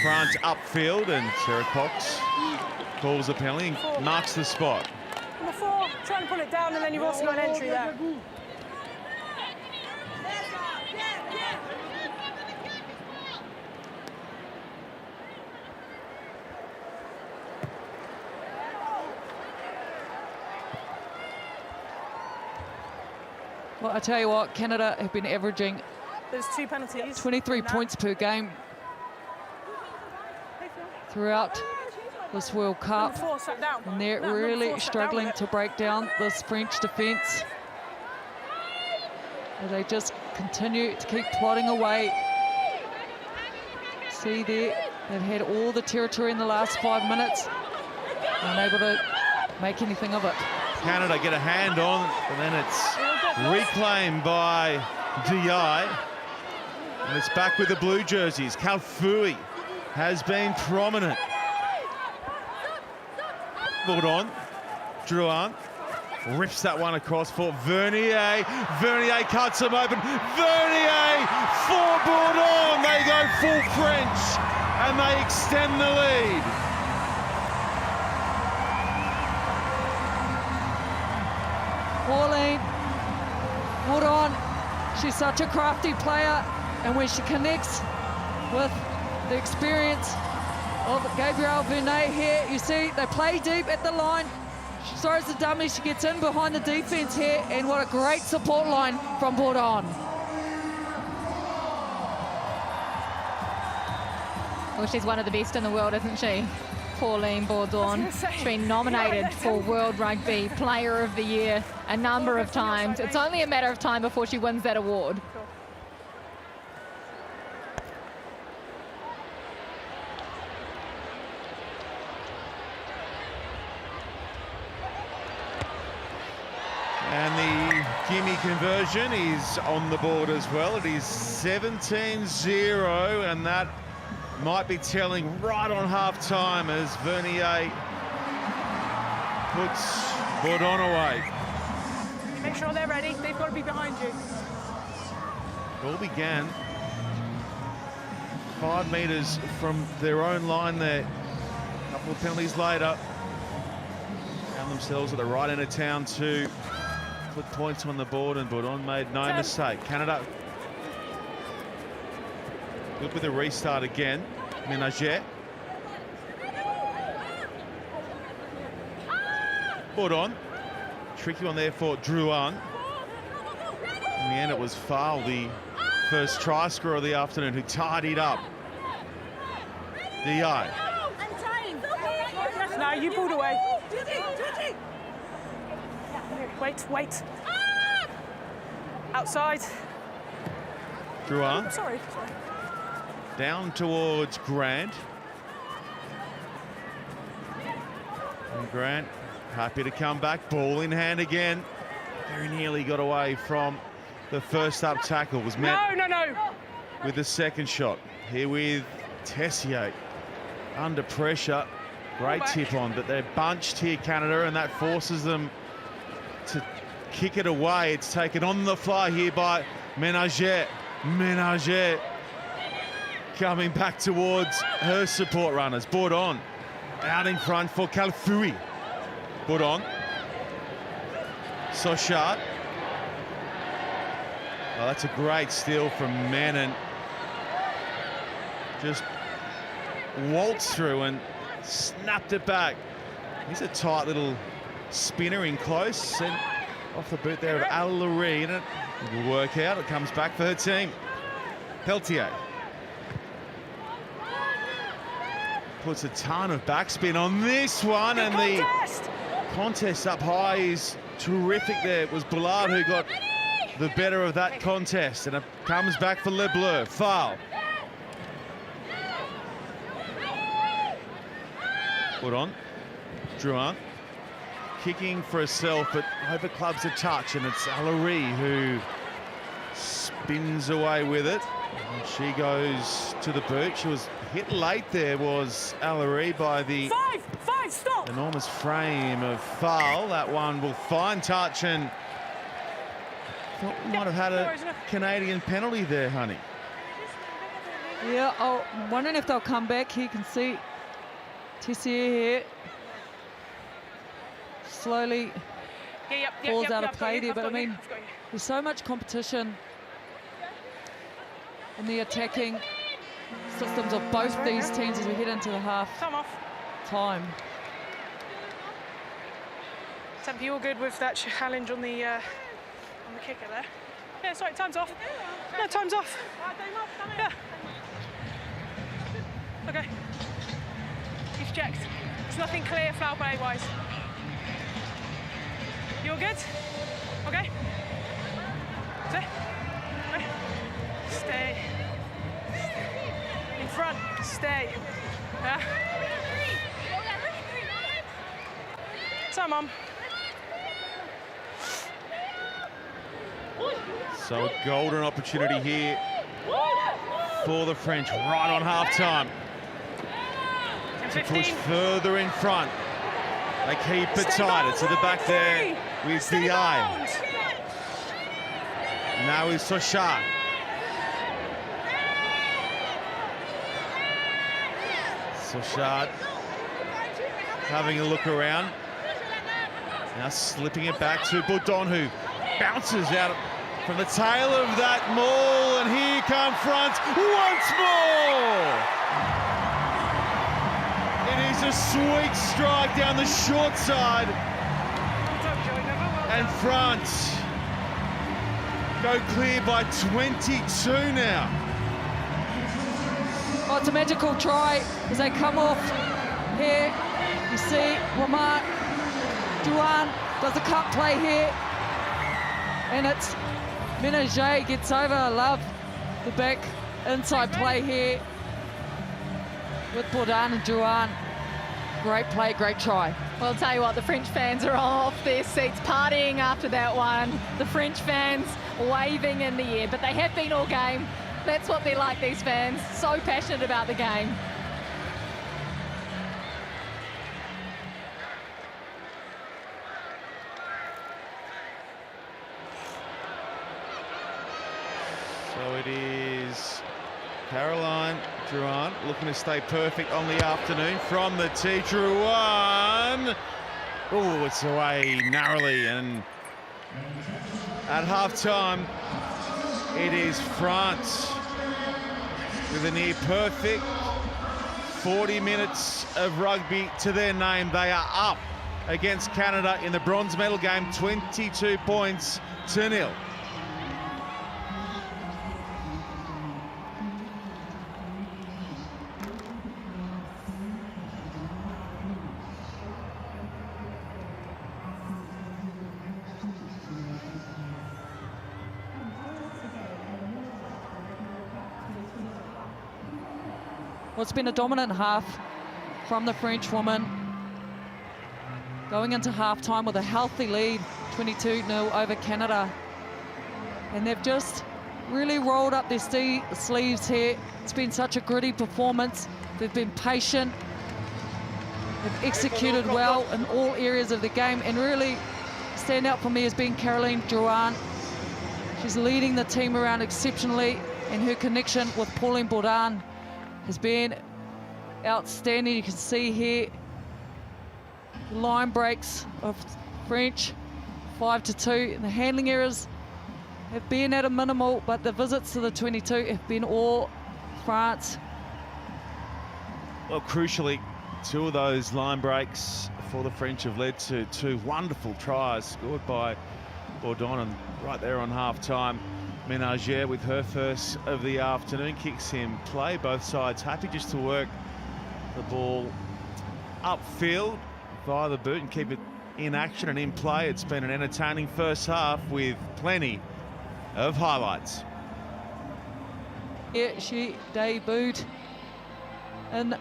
France upfield, and Sarah Cox calls a penalty and marks the spot. Number 4, try and pull it down, and then you've also got an entry there. Well, I tell you what, Canada have been averaging There's 2 penalties. 23 points per game throughout this World Cup. Number 4, sat down. And they're No, number really 4, sat struggling down. to break down this French defence. And they just continue to keep plodding away. See there, they've had all the territory in the last 5 minutes. Unable to make anything of it. Canada get a hand on, and then it's reclaimed by DI. And it's back with the blue jerseys. Kaufawi has been prominent. Ball on. Drouin rips that one across for Vernier. Vernier cuts him open. Vernier for Bourdon. They go full French and they extend the lead. Pauline Bourdon, she's such a crafty player, and when she connects with the experience of Gabrielle Vernier here, you see they play deep at the line. She throws the dummy, she gets in behind the defence here, and what a great support line from Bourdon. Well, she's one of the best in the world, isn't she? Pauline Bourdon. She's been nominated for World Rugby Player of the Year a number of times. It's only a matter of time before she wins that award. And the gimme conversion is on the board as well. It is 17-0, and that might be telling right on half-time as Vernier puts Bourdon away. Make sure they're ready. They've got to be behind you. It all began 5 metres from their own line there. A couple of penalties later, found themselves at the right end of town to put points on the board, and Bourdon made no mistake. Canada good with a restart again. Ménager. Bourdon. Tricky one there for Drouin. In the end, it was Fahl, the first try scorer of the afternoon, who tidied up. DI. No, you pulled away. Wait. Outside. Drouin. Sorry. Down towards Grant. And Grant happy to come back. Ball in hand again. Very nearly got away from the first up tackle. Was met No. with the second shot. Here with Tessier. Under pressure. Great tip on, but they're bunched here, Canada, and that forces them to kick it away. It's taken on the fly here by Ménager. Ménager coming back towards her support runners. Bourdon out in front for Kalfoui. Bourdon. Sochard. Oh, that's a great steal from Menon. Just waltzed through and snapped it back. He's a tight little spinner in close, and off the boot there of Al-Lari, and it will work out. It comes back for her team. Peltier puts a ton of backspin on this one, and the contest up high is terrific there. It was Bullard who got the better of that contest, and it comes back for Le Bleu. Foul. Put on. Drouin. Kicking for herself, but overclubs a touch, and it's Al-Lari who spins away with it. And she goes to the boot. She was hit late there, was Al-Lari, by the Five, stop! enormous frame of Fahl. That one will find touch, and thought we might have had a Canadian penalty there, honey. Yeah, I'm wondering if they'll come back here. You can see Tessier here slowly falls out of play there, but I mean, there's so much competition in the attacking systems of both these teams as we head into the half time. Tempe, you all good with that challenge on the kicker there? Yeah, sorry, time's off. No, time's off. Yeah. Okay. You've checked. There's nothing clear foul play-wise. You all good? Okay. Stay. In front. Stay. Yeah. Time, Mum. So a golden opportunity here for the French right on half-time to push further in front. They keep it tight. It's at the back there with DI. Now is Sochard. Sochard having a look around. Now slipping it back to Bourdon, who bounces out from the tail of that maul, and here come France once more. It is a sweet strike down the short side And France go clear by 22 now. Oh, it's a magical try as they come off here. You see Romain Drouin does a cut play here. And it's Ménager gets over. I love the back inside play here with Bourdin and Drouin. Great play, great try. Well, I'll tell you what, the French fans are off their seats partying after that one. The French fans waving in the air, but they have been all game. That's what they're like, these fans, so passionate about the game. So it is Caroline Drouin looking to stay perfect on the afternoon from the tee. Drouin. Oh, it's away narrowly. And at half-time, it is France with a near perfect 40 minutes of rugby to their name. They are up against Canada in the bronze medal game, 22 points to 0. Well, it's been a dominant half from the French woman. Going into halftime with a healthy lead, 22-0 over Canada. And they've just really rolled up their sleeves here. It's been such a gritty performance. They've been patient. They've executed well in all areas of the game. And really, stand out for me has been Caroline Drouin. She's leading the team around exceptionally, and her connection with Pauline Bourdin has been outstanding. You can see here the line breaks of French, 5-2. And the handling errors have been at a minimal, but the visits to the 22 have been all France. Well, crucially, 2 of those line breaks for the French have led to 2 wonderful tries scored by Bourdin, and right there on half-time, Ménager with her first of the afternoon kicks in play. Both sides happy just to work the ball upfield via the boot and keep it in action and in play. It's been an entertaining first half with plenty of highlights. Yeah, she debuted in the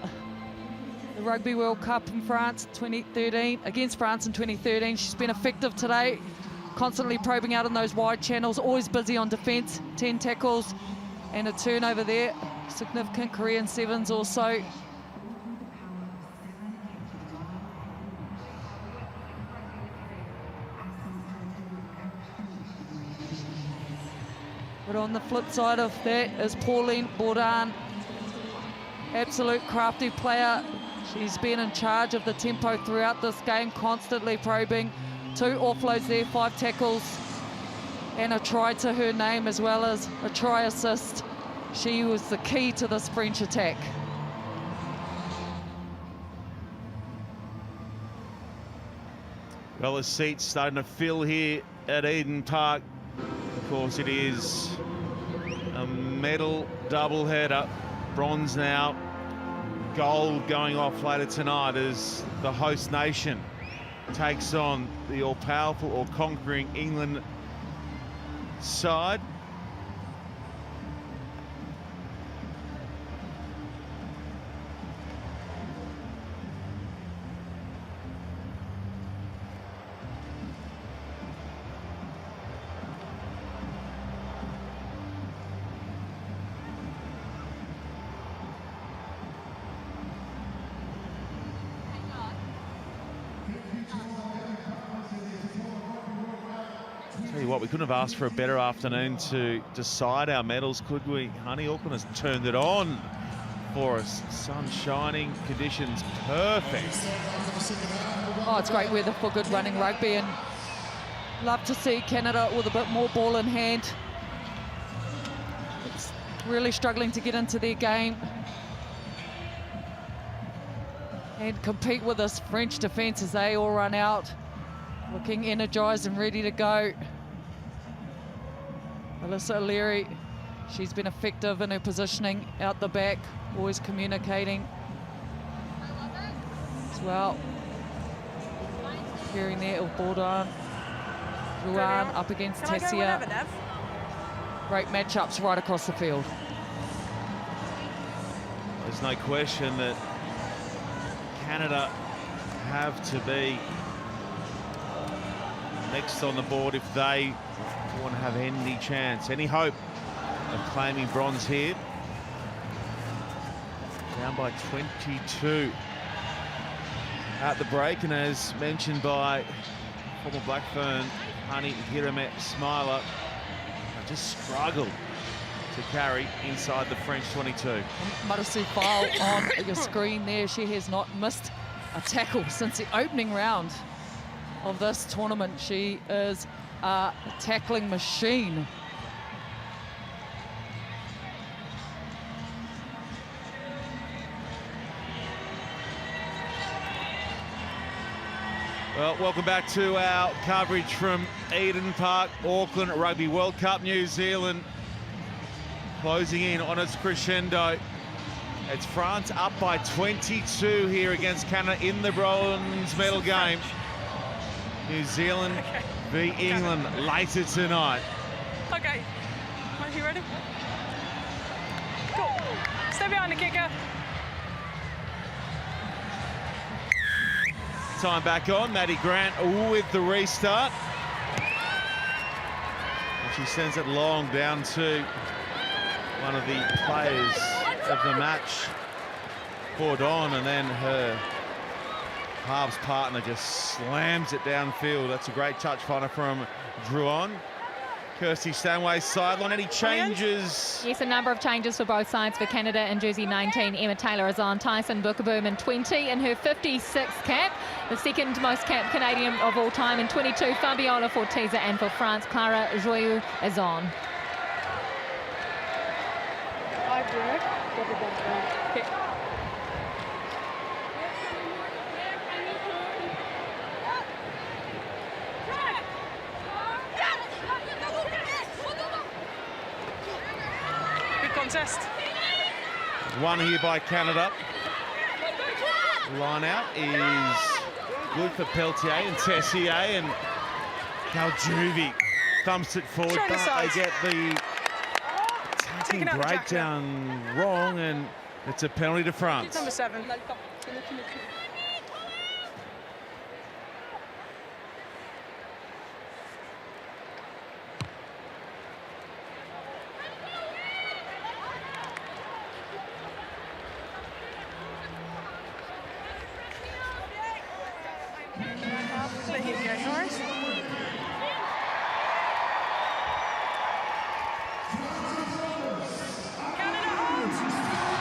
Rugby World Cup in France 2013, against France in 2013. She's been effective today, constantly probing out in those wide channels, always busy on defence, 10 tackles and a turnover there. Significant career in sevens also. But on the flip side of that is Pauline Bourdin, absolute crafty player. She's been in charge of the tempo throughout this game, constantly probing. 2 offloads there, 5 tackles, and a try to her name, as well as a try assist. She was the key to this French attack. Well, the seats starting to fill here at Eden Park. Of course, it is a medal doubleheader. Bronze now, gold going off later tonight as the host nation takes on the all-powerful or conquering England side. Tell you what, we couldn't have asked for a better afternoon to decide our medals, could we? Honey, Auckland has turned it on for us. Sun shining, conditions perfect. Oh, it's great weather for good running rugby, and love to see Canada with a bit more ball in hand. It's really struggling to get into their game and compete with this French defence as they all run out. Looking energised and ready to go. Alyssa O'Leary, she's been effective in her positioning out the back, always communicating as well. Hearing there of Bourdon, Ruan up against Tessia. Great matchups right across the field. There's no question that Canada have to be next on the board if they want to have any chance, any hope of claiming bronze here. Down by 22 at the break, and as mentioned by former Blackfern Honey Hiramet Smiler, just struggled to carry inside the French 22. Marasu File on your screen there. She has not missed a tackle since the opening round of this tournament. She is a tackling machine. Well, welcome back to our coverage from Eden Park, Auckland Rugby World Cup. New Zealand closing in on its crescendo. It's France up by 22 here against Canada in the bronze medal game. New Zealand v England later tonight. Okay, are you ready? Go. Stay behind the kicker. Time back on, Maddie Grant with the restart. And she sends it long down to one of the players of the match, Bourdon, and then her halves partner just slams it downfield. That's a great touch finder from Drouin. Kirsty Stanway's sideline. Any changes? Yes, a number of changes for both sides. For Canada in jersey 19, Emma Taylor is on. Tyson Bukaboom in 20 in her 56th cap, the second most capped Canadian of all time in 22. Fabiola Forteza, and for France, Clara Joyeux is on. Contest. One here by Canada. Line out is good for Peltier and Tessier, and Kaljuvi thumps it forward, but they get the attacking breakdown wrong, and it's a penalty to France. Number 7.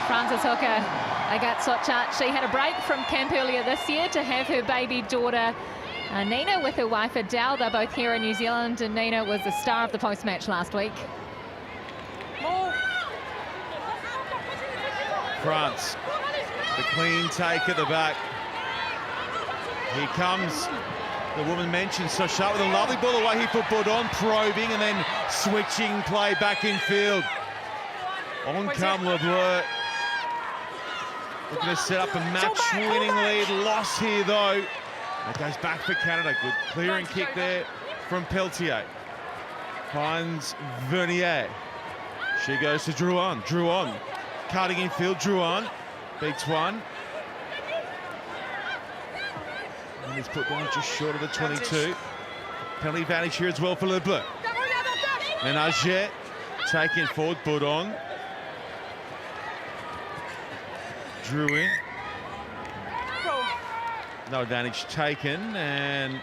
Frances Hooker Agatsotcha. She had a break from camp earlier this year to have her baby daughter Nina with her wife Adele. They're both here in New Zealand, and Nina was the star of the post-match last week. France, the clean take at the back. Here comes the woman mentioned, so sharp with a lovely ball away here for Bourdon, probing and then switching play back in field. On come LeBleu. Looking to set up a match-winning lead. Loss here, though. It goes back for Canada. Good clearing kick there from Peltier. Finds Vernier. She goes to Drouin. Drouin cutting in field. Drouin beats one. And he's put down just short of the 22. Penalty advantage here as well for LeBleu. Menager taking forward. Bourdon. Drouin. No advantage taken, and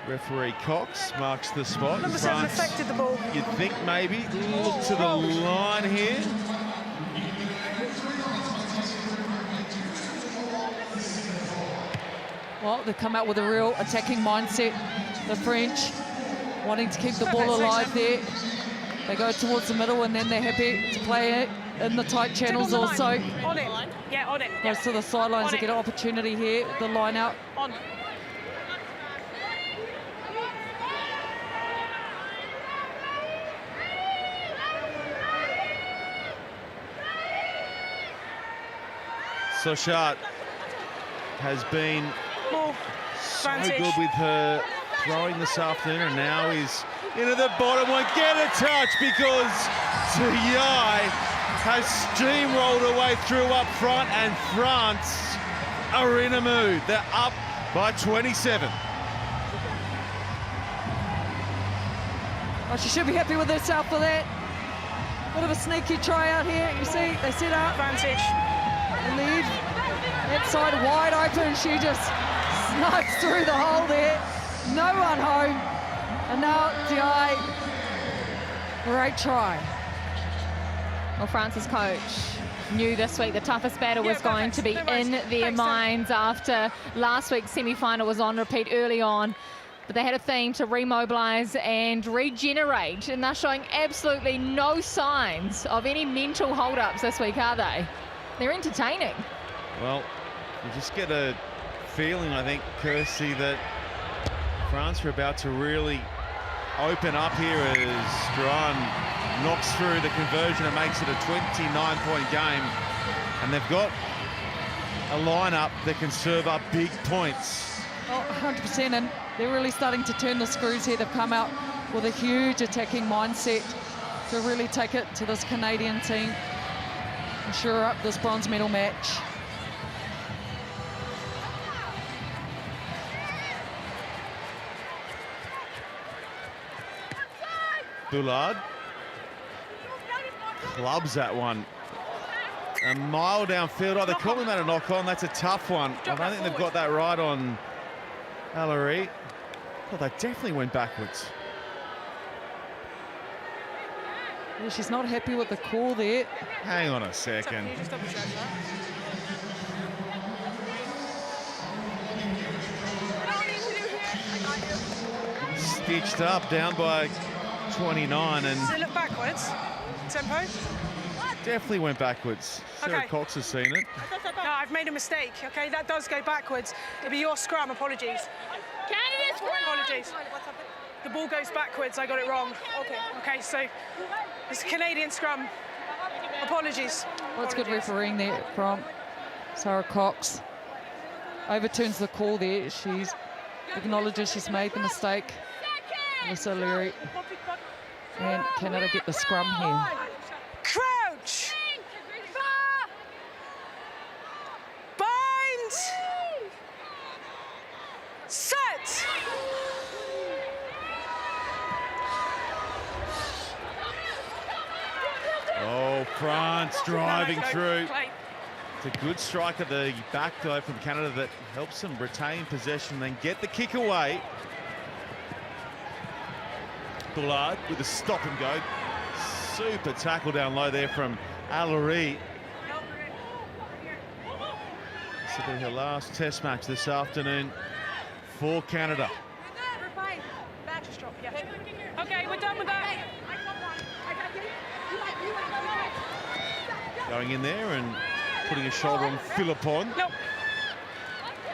referee Cox marks the spot. Number 7 affected the ball. You'd think maybe look to the line here. Well, they've come out with a real attacking mindset, the French, wanting to keep the ball alive there. They go towards the middle, and then they're happy to play it in the tight channels also. On it. Yeah, on it. Goes to the sidelines to get an opportunity here, the line out. On. Sochat has been More so advantage. good with her throwing this afternoon, and now is into the bottom one. Get a touch because Tuyai has steamrolled her way through up front, and France are in a mood. They're up by 27. Oh, she should be happy with herself for that. Bit of a sneaky try out here. You see, they set up. Advantage. The lead. That side wide open. She just snipes through the hole there. No one home. And now Diai. Great try. Well, France's coach knew this week the toughest battle was going to be No worries. in their Thanks, Tim. minds after last week's semi-final was on repeat early on. But they had a theme to remobilise and regenerate, and they're showing absolutely no signs of any mental hold-ups this week, are they? They're entertaining. Well, you just get a feeling, I think, Kirsty, that France are about to really open up here as Strachan knocks through the conversion and makes it a 29-point game. And they've got a lineup that can serve up big points. Oh, 100%, and they're really starting to turn the screws here. They've come out with a huge attacking mindset to really take it to this Canadian team and sure up this bronze medal match. Bullard clubs that one. A mile downfield. Oh, they're calling that a knock-on. That's a tough one. I don't think they've got that right on Allery. Oh, they definitely went backwards. Yeah, she's not happy with the call there. Hang on a second. You just double check that. Stitched up, down by 29, and Does it look backwards? Tempo? definitely went backwards. Sarah Okay. Cox has seen it. No, I've made a mistake. Okay, that does go backwards. It'll be your scrum. Apologies. Apologies. The ball goes backwards. I got it wrong. Okay. Okay, so it's a Canadian scrum. Apologies. Well, it's good refereeing there from Sarah Cox. Overturns the call there. She acknowledges she's made the mistake. Alyssa Leary and Canada get the scrum here. Crouch. Bind. Set. Oh, France driving No, go, through. play. It's a good strike at the back, though, from Canada that helps them retain possession, then get the kick away. Bullard with a stop and go. Super tackle down low there from Allery. This will be her last test match this afternoon for Canada. Just drop, yeah. Okay, we're done with that. Going in there and putting a shoulder on Philippon. Nope.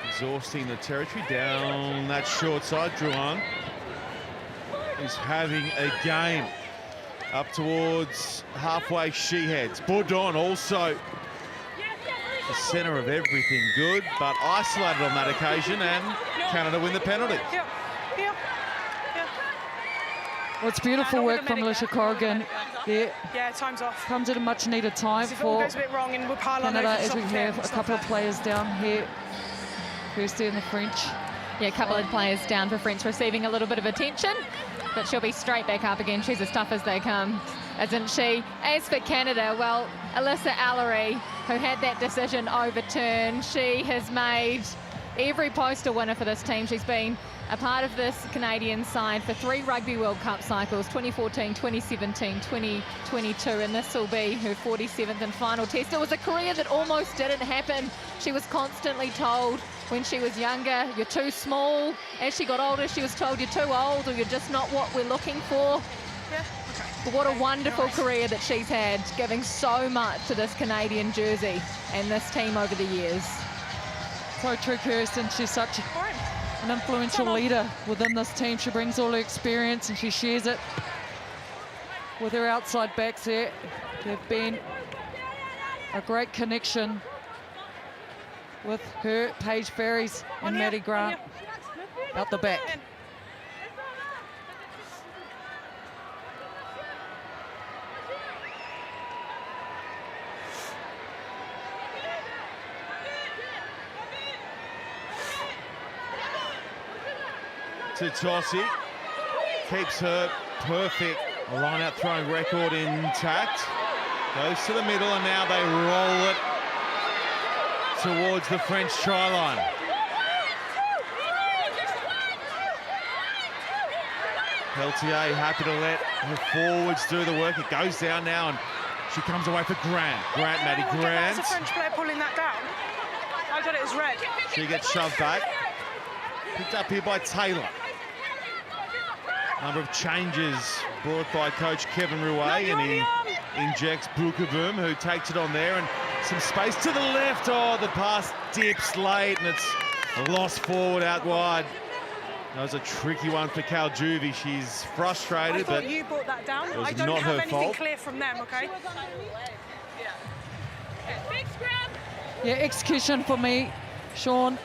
Exhausting the territory down that short side. Drouin is having a game. Up towards halfway she heads. Bourdon also the centre of everything good, but isolated on that occasion, and Canada win the penalty. Yep. Yep. Yep. Well, it's beautiful work from Alicia Corrigan there. Yeah, time's off. Comes at a much needed time If it all for goes a bit wrong and we're piling Canada over the as top we of have it, a it's couple not of fair. players down here. Kirsty and the French. Yeah, a couple of players down for French receiving a little bit of attention, but she'll be straight back up again. She's as tough as they come, isn't she? As for Canada, well, Alyssa Allery, who had that decision overturned, she has made every poster winner for this team. She's been a part of this Canadian side for 3 Rugby World Cup cycles, 2014, 2017, 2022, and this will be her 47th and final test. It was a career that almost didn't happen. She was constantly told when she was younger, you're too small. As she got older, she was told you're too old or you're just not what we're looking for. Yeah, okay. But what a wonderful career that she's had, giving so much to this Canadian jersey and this team over the years. So true, Kirsten. She's such All right. an influential leader within this team. She brings all her experience and she shares it with her outside backs there. They've been a great connection with her, Paige Ferries and Maddie Grant out the back. Tossi keeps her perfect line-out throwing record intact. Goes to the middle, and now they roll it towards the French try line. Peltier happy to let her forwards do the work. It goes down now, and she comes away for Grant. Maddie Grant. That's a French player pulling that down. I got it as red. She gets shoved back. Picked up here by Taylor. Number of changes brought by coach Kevin Rouet, and he injects Bookeboom, who takes it on there, and some space to the left. Oh, the pass dips late, and it's lost forward out wide. That was a tricky one for Cal Juvie. She's frustrated, but you brought that down. it was I don't not have her anything fault. clear from them, okay? Yeah, execution for me, Sean.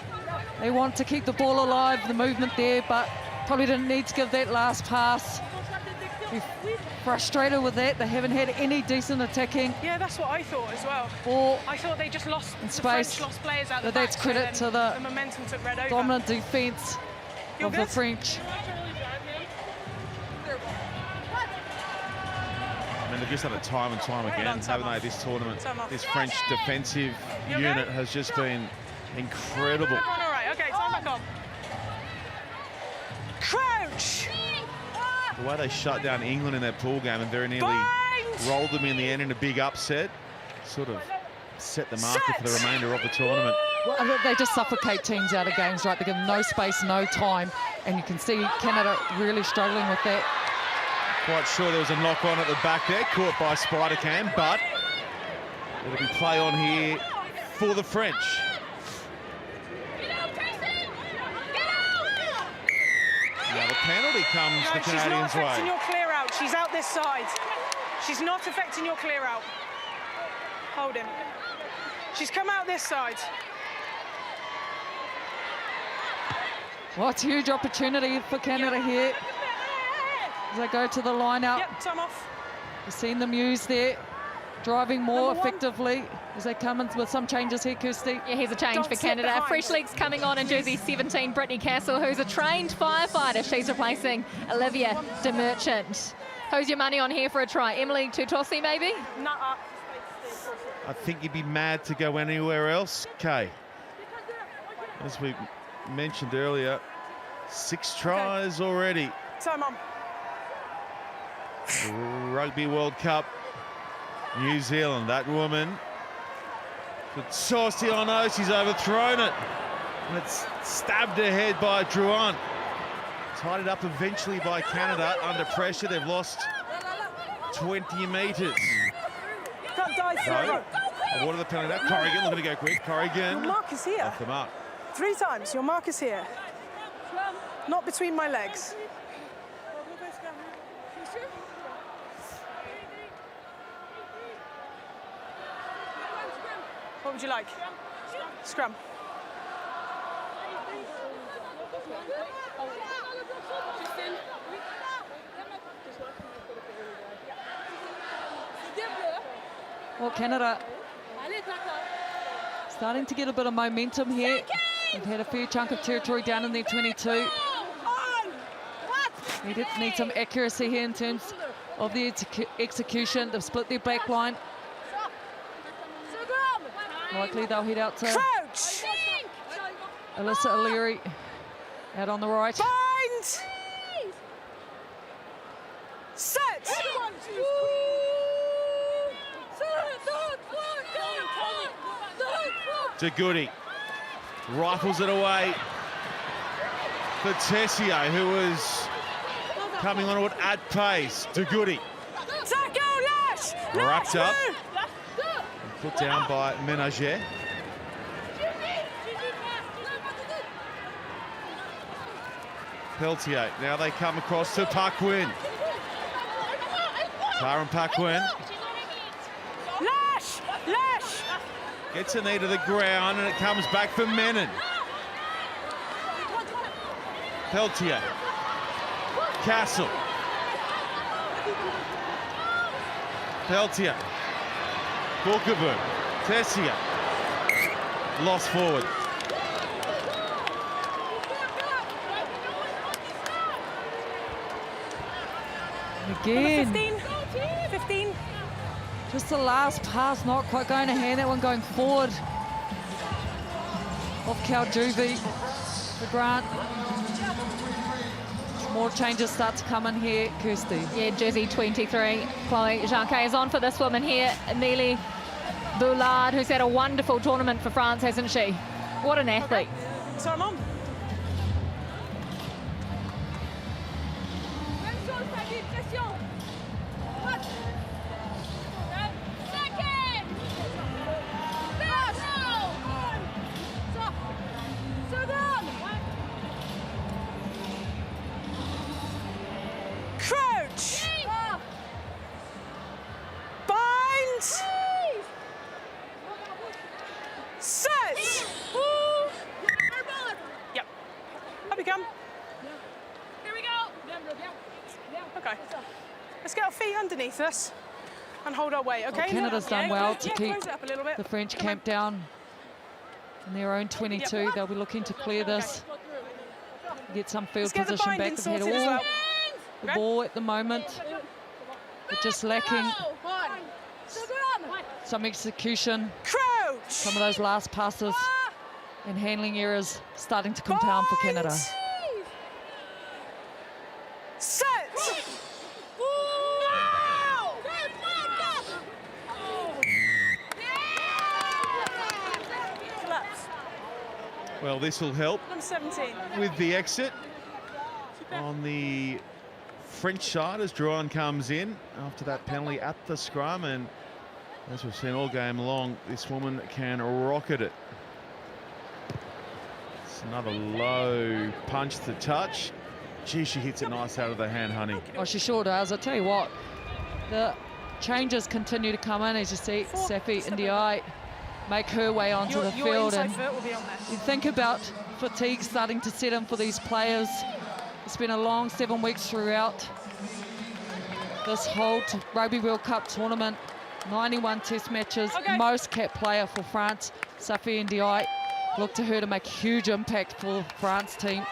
They want to keep the ball alive, the movement there, but probably didn't need to give that last pass. Be frustrated with that. They haven't had any decent attacking. Yeah, that's what I thought as well. Ball I thought they just lost in the space. French lost players out the But back. that's credit to the momentum took red over. dominant defence You're of the good? French. I mean, they've just had it time and time again, haven't they, this tournament? This French defensive unit has just been incredible. All right, okay, time back on. Crouch! The way they shut down England in their pool game and very nearly rolled them in the end in a big upset, sort of set the marker for the remainder of the tournament. Well, they just suffocate teams out of games, right? They give them no space, no time, and you can see Canada really struggling with that. Quite sure there was a knock on at the back there, caught by Spider-Cam, but it'll be play on here for the French. Now the penalty comes the Canadians' She's not affecting way. your clear out. She's out this side. She's not affecting your clear out. Hold him. She's come out this side. What a huge opportunity for Canada here as they go to the line out. Yep, time off. You've seen them use there, driving more Number one. effectively as they come in with some changes here, Kirsty. Yeah, here's a change Don't for slip Canada. behind. Fresh legs coming on in jersey 17, Brittany Castle, who's a trained firefighter. She's replacing Olivia De Merchant. Who's your money on here for a try? Emily Tutossi, maybe? Nuh-uh. I think you'd be mad to go anywhere else, Kay. As we mentioned earlier, 6 tries already. Time on. Rugby World Cup, New Zealand, that woman. Saucy, I know, she's overthrown it. And it's stabbed ahead by Drouin. Tied it up eventually by Canada under pressure. They've lost 20 metres. Can't die forever. Awarded the penalty. Corrigan looking to go quick. Corrigan. Your mark is here. Off the mark. 3 times. Your mark is here. Not between my legs. What would you like? Scrum. Well, Canada starting to get a bit of momentum here. They've had a fair chunk of territory down in their 22. They need some accuracy here in terms of the execution. They've split their back line. Likely they'll head out to Crouch! Alyssa O'Leary out on the right. Bind! Set! To Goody. Rifles it away for Tessier, who was coming onward at pace. To Goody. Taco Lash! Wrapped up. Put down by Ménager. Peltier. Now they come across to Paquin. Karen Paquin. Lash! Lash! Gets a knee to the ground and it comes back for Menon. Peltier. Castle. Peltier. Bookaboo. Tessier. Lost forward. Again. 15. Just the last pass, not quite going to hand. That one going forward. Off Caljuvi for Grant. More changes start to come in here, Kirsty. Yeah, jersey 23. Chloe Jacquet is on for this woman here, Amélie Boulard, who's had a wonderful tournament for France, hasn't she? What an athlete. So I'm on. Crouch. Bind. Set. Yep. Up we come. Here we go. Okay. Let's get our feet underneath us and hold our weight, okay? Well, Canada's done well to keep close it up a little bit. the French camp down in their own 22. They'll be looking to clear this. Get some field Let's get the position back. binding They've had sorted as all well. the ball at the moment, but just lacking some execution. Crouch. Some of those last passes and handling errors starting to compound for Canada. Set. Collapse. Well, this will help Number 17. with the exit on the French side as Drouin comes in after that penalty at the scrum, and as we've seen all game long, this woman can rocket it. It's another low punch to touch. Gee, she hits it nice out of the hand, honey. Oh, she sure does. I tell you what, the changes continue to come in as you see Safi Ndiaye make her way onto the Your field, inside and foot will be on there. you think about fatigue starting to set in for these players. It's been a long 7 weeks throughout this whole Rugby World Cup tournament. 91 test matches, most capped player for France, Safi Ndiaye. Look to her to make a huge impact for the France team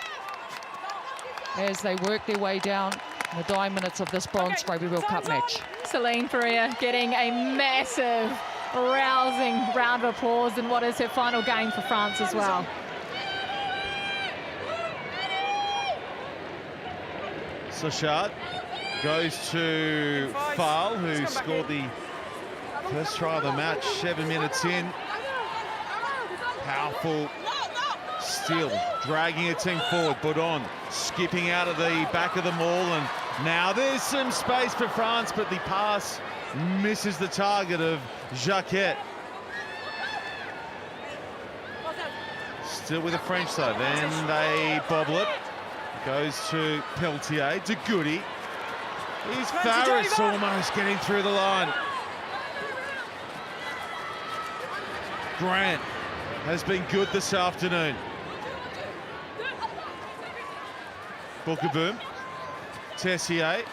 as they work their way down in the dying minutes of this bronze Rugby World Cup match. Celine Ferrier getting a massive, rousing round of applause in what is her final game for France as well. Sochard goes to Fal, who scored the first try of the match 7 minutes in. Powerful steal, dragging a team forward. Boudon skipping out of the back of the maul, and now there's some space for France, but the pass misses the target of Jacquet. Still with the French though, then they bobble it. Goes to Peltier, to Goody. He's Farris almost getting through the line. Grant has been good this afternoon. Bookaboo, Tessier,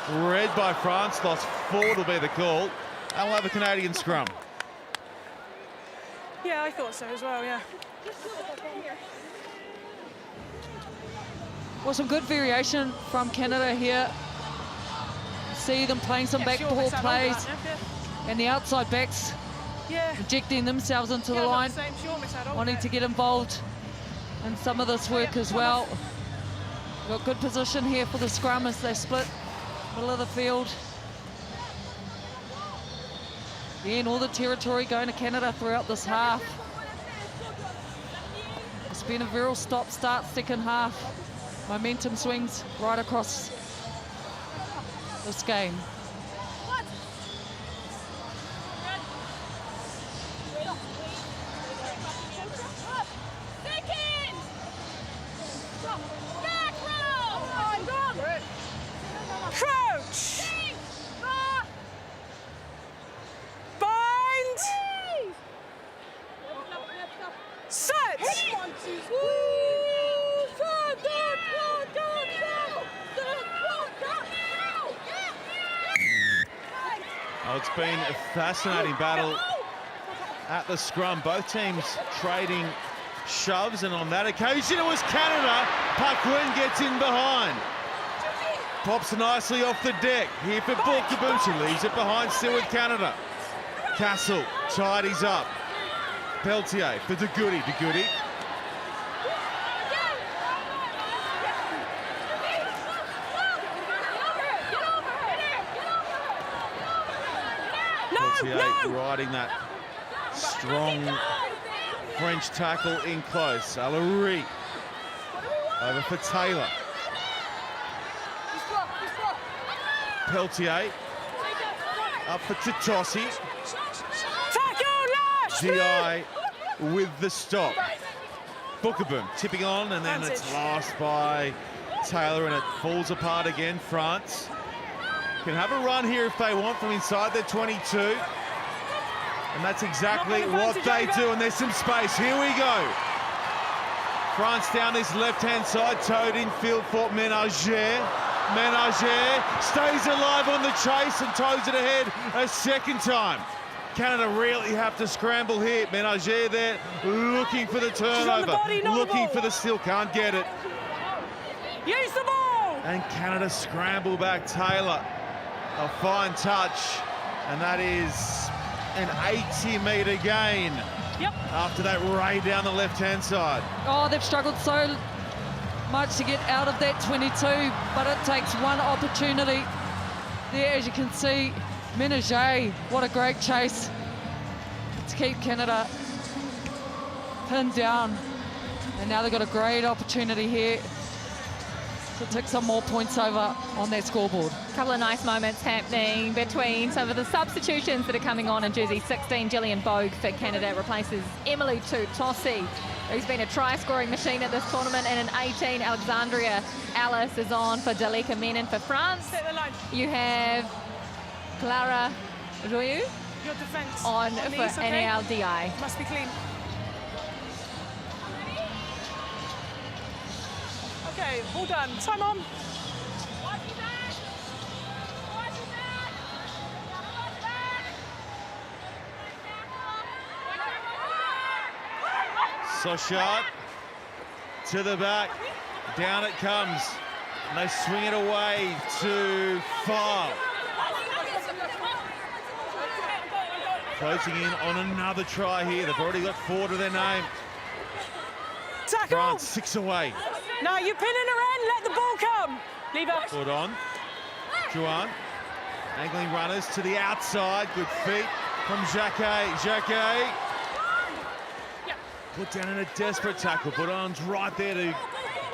read by France, lost forward will be the call. And we'll have a Canadian scrum. Yeah, I thought so as well, yeah. Well, some good variation from Canada here. See them playing some backdoor plays, and the outside backs injecting themselves into the line, wanting to get involved in some of this work as well. Got good position here for the scrum as they split middle of the field. Again, all the territory going to Canada throughout this half. It's been a real stop-start second half. Momentum swings right across this game. Crouch! Bind! Well, it's been a fascinating battle at the scrum. Both teams trading shoves, and on that occasion it was Canada. Park Nguyen gets in behind. Pops nicely off the deck. Here for Bookaboo. She leaves it behind still with Canada. Castle tidies up. Peltier for De Goody. De Goody. Peltier riding that strong French tackle in close. Alarie over for Taylor. Peltier up for Titosi. GI with the stop. Bookaboo tipping on, and then it's lost by Taylor, and it falls apart again. France can have a run here if they want from inside their 22. And that's exactly what they do, and there's some space. Here we go. France down this left-hand side, towed in field for Ménager. Ménager stays alive on the chase and toes it ahead a second time. Canada really have to scramble here. Ménager there looking for the turnover, looking for the steal, can't get it. Use the ball! And Canada scramble back. Taylor, a fine touch, and that is an 80-metre gain. Yep. After that raid down the left-hand side. Oh, they've struggled so much to get out of that 22, but it takes one opportunity. There, as you can see, Ménager, what a great chase to keep Canada pinned down. And now they've got a great opportunity here to take some more points over on their scoreboard. A couple of nice moments happening between some of the substitutions that are coming on in jersey 16. Gillian Bogue for Canada replaces Emily Tutosi, who's been a try-scoring machine at this tournament, and in 18, Alexandria Alice is on for Dalika Menon for France. You have Clara Joyeux Your defense on on for these, okay? NALDI. Must be clean. Okay, all done. Time on. Sochart to the back, down it comes, and they swing it away to File. Closing in on another try here. They've already got 4 to their name. Tackle! France 6 away. Now you're pinning her in, let the ball come. Leave her. Put on. Juan. Angling runners to the outside. Good feet from Jacquet. Jacquet. Put down in a desperate tackle. Boudon's right there to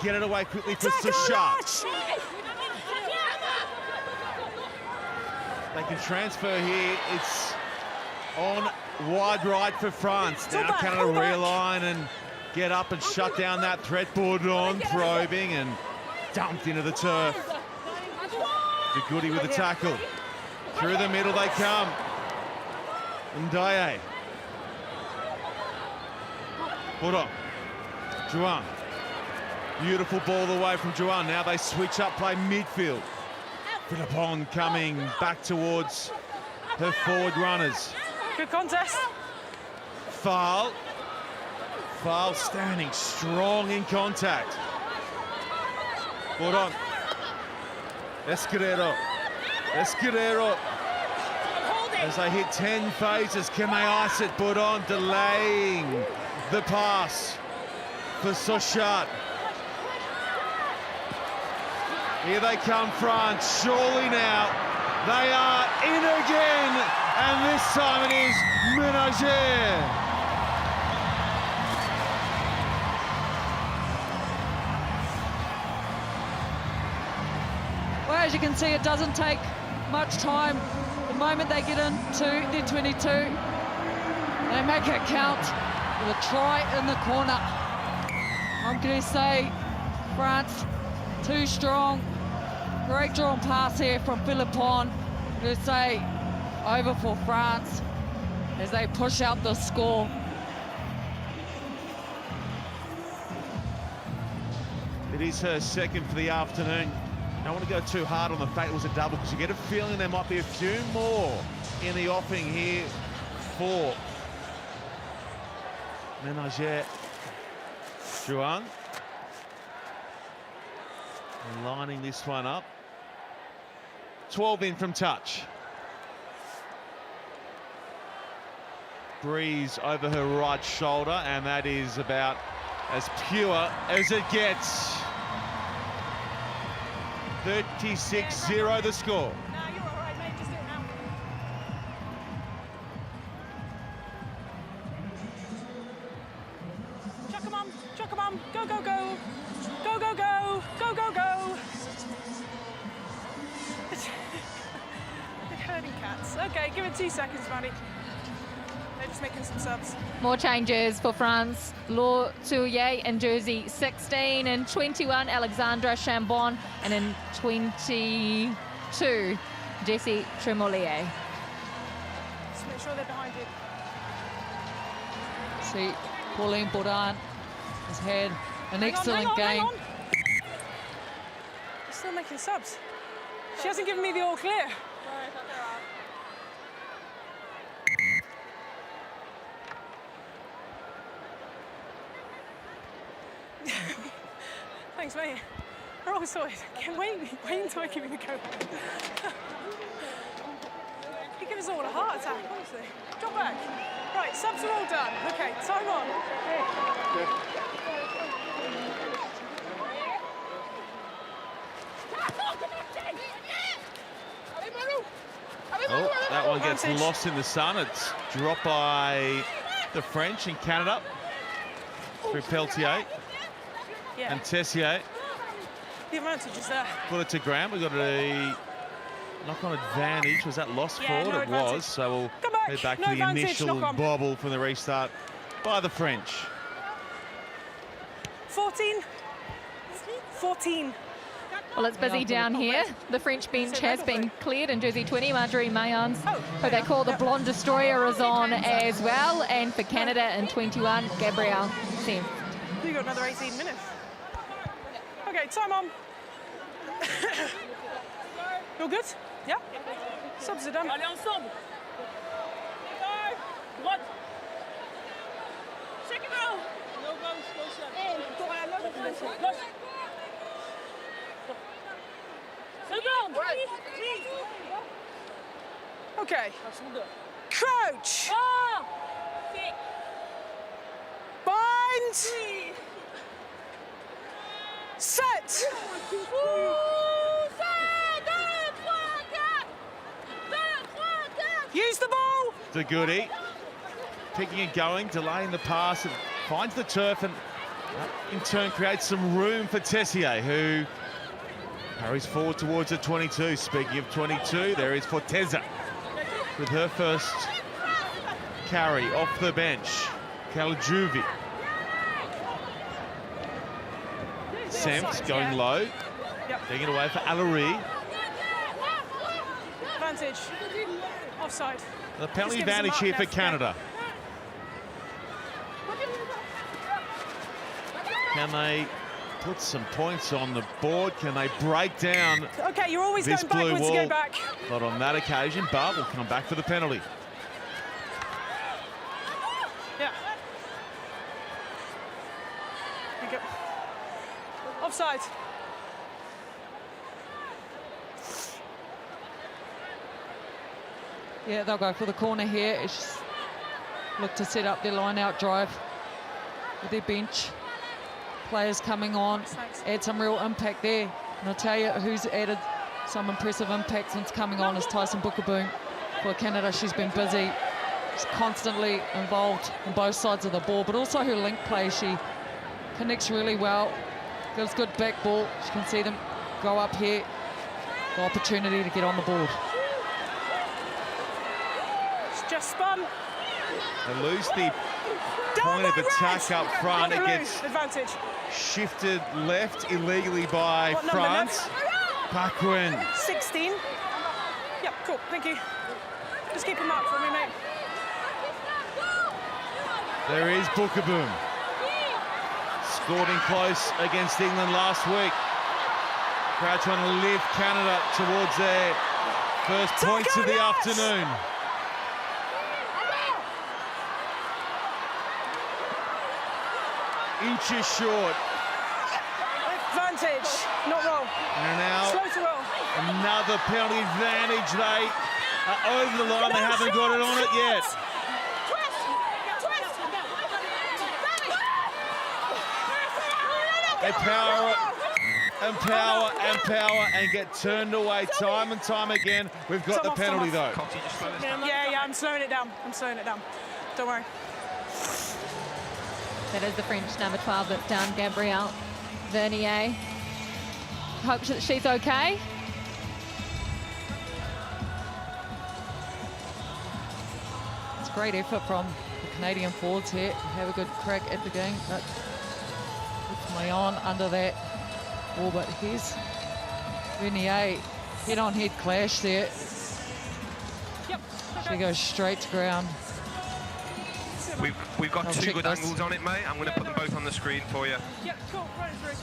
get it away quickly for Sochart. They can transfer here. It's on wide right for France. Now Canada realign and get up and shut down that threat. Boudon probing and dumped into the turf. De Goody with the tackle. Through the middle they come. Ndaye. Boudon. Juan. Beautiful ball away from Juan. Now they switch up play midfield. Philippon coming back towards her forward runners. Good contest. File standing strong in contact. Boudon. Escudero. As they hit 10 phases, can they ice it? Boudon delaying the pass for Sochart. Here they come, France. Surely now they are in again, and this time it is Ménager. Well, as you can see, it doesn't take much time. The moment they get into their 22, they make it count with a try in the corner. I'm going to say France too strong. Great drawn pass here from Philippon. I'm going to say over for France as they push out the score. It is her second for the afternoon. I don't want to go too hard on the fact it was a double, because you get a feeling there might be a few more in the offing here for Ménager Juan. Lining this one up. 12 in from touch. Breeze over her right shoulder, and that is about as pure as it gets. 36-0 the score. No, you're all right, mate. Just do it now. Chuck 'em on. Chuck 'em on. Go, go, go. Go, go, go. Go, go, go. They're herding cats. Okay, give it 2 seconds, Manny. They're just making some subs. More changes for France. Laure Touillet in jersey 16 and 21, Alexandra Chambon, and in 22, Jessie Tremolier. Just make sure they're behind you. See, Pauline Bourdin has had an excellent hang game. on. They're still making subs. She hasn't given me the all clear. Thanks, mate. We're all sorted. Wait until I give you the go. You give us all a heart attack, honestly. Drop back. Right, subs are all done. Okay, time on. Oh, that one gets Advantage. lost in the sun. It's dropped by the French in Canada through Peltier Yeah, and Tessier. the advantage is there. Put it to Graham. We got a knock-on advantage. Was that lost Yeah, forward? no It advantage. was. So we'll Come back. head back No to the advantage, initial knock on. bobble from the restart by the French. 14. 14. Well, it's busy down here. The French bench has been cleared in jersey 20. Marjorie Mayans, who they call the Blonde Destroyer, is on as well. And for Canada in 21, Gabrielle Senft. You got another 18 minutes. Okay, time on. You're good? Yeah? Subs are done. Allez ensemble. Droite. Second row. Gauche. Okay. Crouch. Bind. Set. Use the ball. De Goody picking and going, delaying the pass, and finds the turf, and that in turn creates some room for Tessier, who carries forward towards the 22. Speaking of 22, there is Forteza with her first carry off the bench. Caligiuri. Senft going low, taking it away for Allery. Advantage. Offside. The penalty Just give us a advantage mark here now for for Canada. Can they put some points on the board? Can they break down Okay, you're always this going blue backwards to wall? go back. Not on that occasion, but we'll come back for the penalty. Yeah. There you go. Offside. Yeah, they'll go for the corner here. It's just look to set up their line-out drive with their bench. Players coming on, add some real impact there. And I'll tell you who's added some impressive impact since coming on is Tyson Bookaboom. For Canada, she's been busy. She's constantly involved on both sides of the ball, but also her link play. She connects really well, gives good back ball. You can see them go up here. The opportunity to get on the board. It's just spun. They lose the point of attack up front. It gets advantage. shifted left illegally by What number France. Paquin. 16. Yep, cool. Thank you. Just keep a mark for me, mate. There is Bookaboom. Scored in close against England last week. Crowd trying to lift Canada towards their first points of the afternoon. inches short. Advantage, not roll. And now Slow to roll. another penalty advantage. They are over the line. They haven't got it on it yet. They power and power and power and get turned away time and time again. We've got the penalty though. Yeah, I'm slowing it down. I'm slowing it down. Don't worry. That is the French number 12 that's down, Gabrielle Vernier. Hope that she's okay. It's a great effort from the Canadian forwards here. Have a good crack at the game. But puts Mayon under that ball, but here's Vernier. Head-on-head clash there. Yep. She goes straight to ground. We've got I'll two check good this. angles on it, mate. I'm going to put them both on the screen for you. Yep, cool. Right through.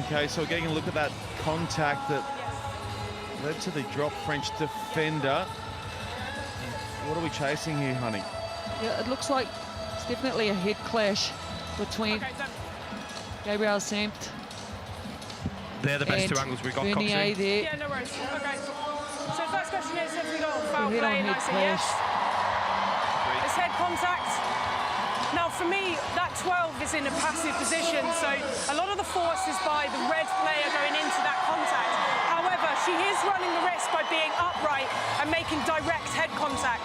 Okay, so we're getting a look at that contact that led to the drop French defender. What are we chasing here, honey? Yeah, it looks like it's definitely a head clash between Gabrielle Sempt They're the best and two angles we got, Vernier Coxie. there. Yeah, no worries. Okay. So first question is, have we got foul Head on play? And I head say clash. yes. It's head contact. Now for me, that 12 is in a passive position, so a lot of the force is by the red player going into that contact. However, she is running the risk by being upright and making direct head contact.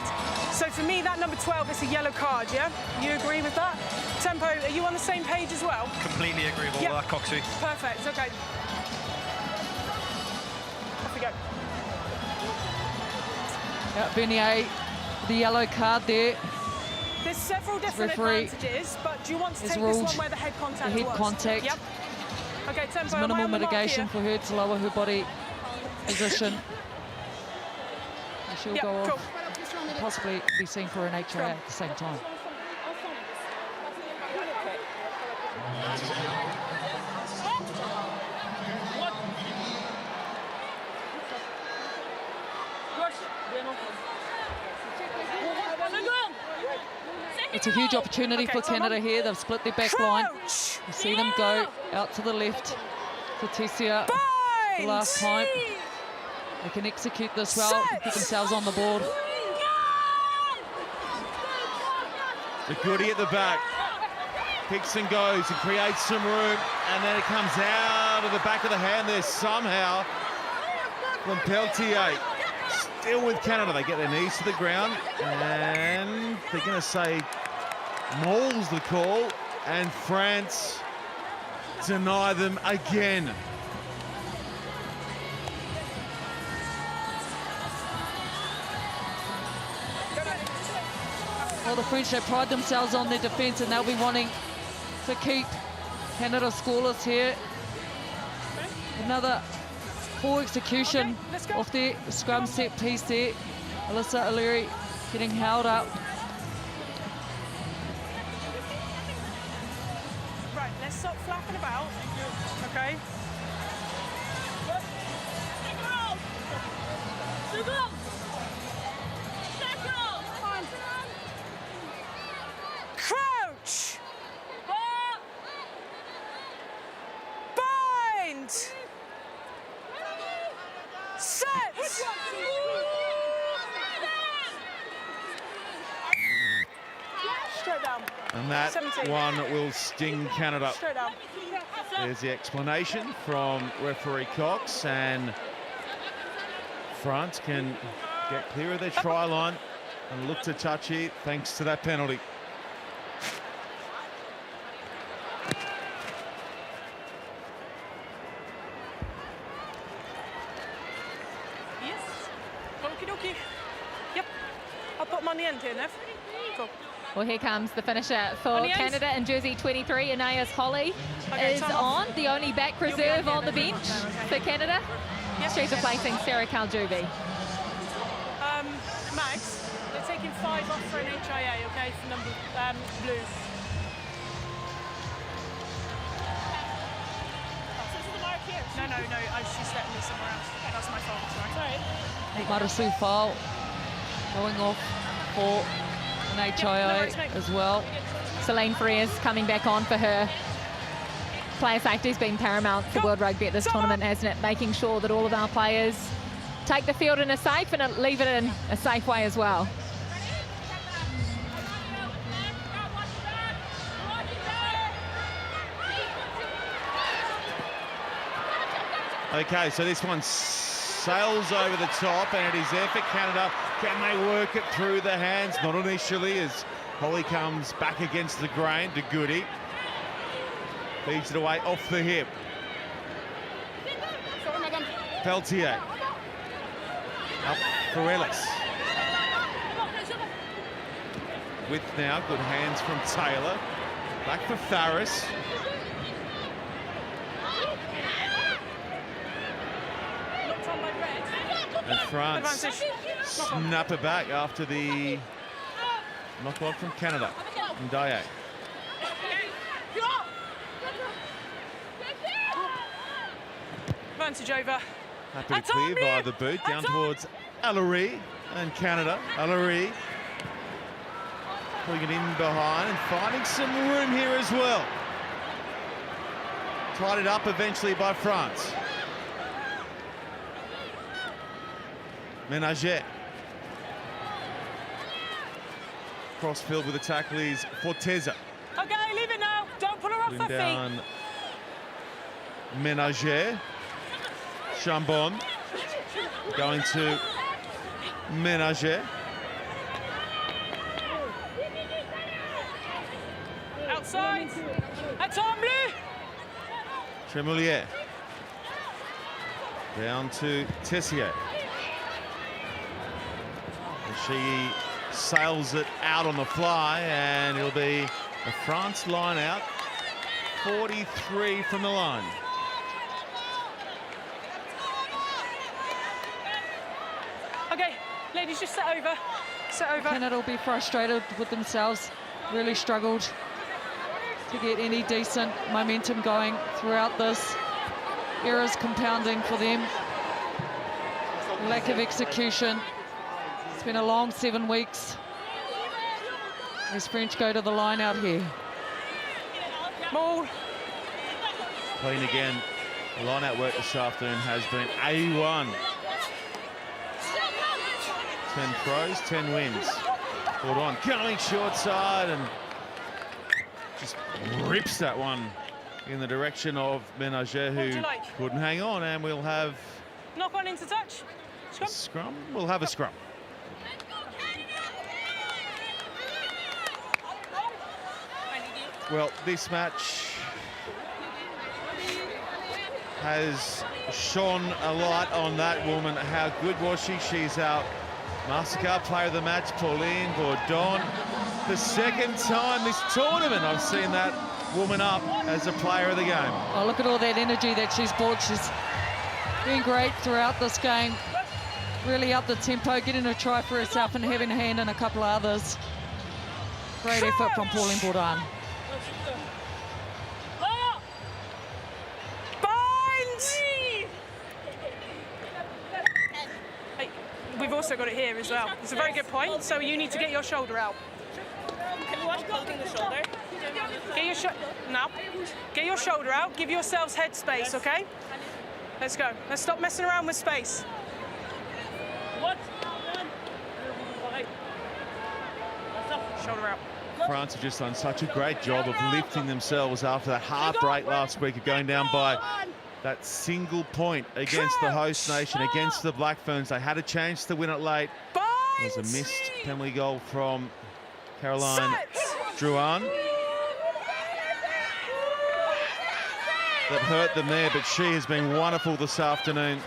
So for me, that number 12 is a yellow card, yeah? You agree with that? Tempo, are you on the same page as well? Completely agree with all that, Coxie. Perfect, okay. Off we go. Yeah, Vernier, the yellow card there. There's several different Referee advantages, but do you want to has take this ruled one where the head contact the head was? contact. Yep. Okay, Tempo, There's am I minimal on the mark mitigation here? for her to lower her body position. She'll Yep, go off cool. and possibly be seen for an HRA at the same time. It's a huge opportunity for Canada here. They've split their back line. You see them go out to the left for Tessia the last time. They can execute this well and put themselves on the board. The goodie at the back. Kicks and goes and creates some room, and then it comes out of the back of the hand there somehow from Peltier. Still with Canada. They get their knees to the ground, and they're going to say Maul's the call, and France deny them again. Well, the French, they pride themselves on their defence, and they'll be wanting to keep Canada scoreless here. Another poor execution of their scrum set piece there. Alyssa O'Leary getting held up. Right, let's stop flapping about. Okay. Crouch! Bind! Set! Straight down. And that 17. one will sting Canada. Straight down. There's the explanation from referee Cox, and France can get clear of their try line and look to touch here thanks to that penalty. Yes. Okie dokie. Yep. I'll put them on the end here, Nev. Cool. Well, here comes the finisher for On the end. Canada in jersey 23. Anais Holly Okay, is time off. on, the only back You'll be reserve on on the here bench then. for Canada. Yep. She's replacing Sarah Kaljubi. Max, they're taking 5 off for an HIA, okay, for number blue. She's letting me somewhere else. That's my fault. Sorry. Marasu foul going off for an HIA as well. Celine Frears coming back on for her. Player safety has been paramount for World Rugby at this tournament, hasn't it? Making sure that all of our players take the field in a safe and leave it in a safe way as well. Okay, so this one sails over the top, and it is there for Canada. Can they work it through the hands? Not initially, as Holly comes back against the grain to Goody. Feeds it away off the hip. Peltier. Up for Ellis. With now, good hands from Taylor. Back for Farris. And France snap it back after the knock-on from Canada. Ndaye. Advantage over. Happy to clear by the boot down towards Ellery and Canada. Ellery putting it in behind and finding some room here as well. Tied it up eventually by France. Ménager. Crossfield with the tackle is Forteza. Okay, leave it now. Don't pull her off her down feet. Ménager. Chambon going to Ménager. Outside. Attends-le. Tremoulier. Down to Tessier. She sails it out on the fly, and it'll be a France line out. 43 from the line. Okay, ladies, just set over. Set over. Canada will be frustrated with themselves. Really struggled to get any decent momentum going throughout this. Errors compounding for them. Lack of execution. It's been a long 7 weeks. As French go to the line out here. Ball. Clean again. The line out work this afternoon has been A1. 10 throws, 10 wins. Hold on, going short side and just rips that one in the direction of Ménager, who couldn't hang on, and we'll have knock on into touch. Scrum. Scrum. We'll have a scrum. Well, this match has shone a light on that woman. How good was she? She's our Mastercard Player of the Match, Pauline Bourdon. The second time this tournament I've seen that woman up as a player of the game. Oh, look at all that energy that she's brought. She's been great throughout this game. Really up the tempo, getting a try for herself and having a hand in a couple of others. Great effort from Pauline Bourdon. We've also got it here as well. It's a very good point. So you need to get your shoulder out. Can you watch holding the shoulder? Get your shoulder out. Give yourselves head space, okay? Let's go. Let's stop messing around with space. What? Shoulder out. France have just done such a great job of lifting themselves after that heartbreak last week of going down by that single point against the host nation, against the Black Ferns. They had a chance to win it late. There's a missed penalty goal from Caroline Drouin that hurt them there, but she has been wonderful this afternoon.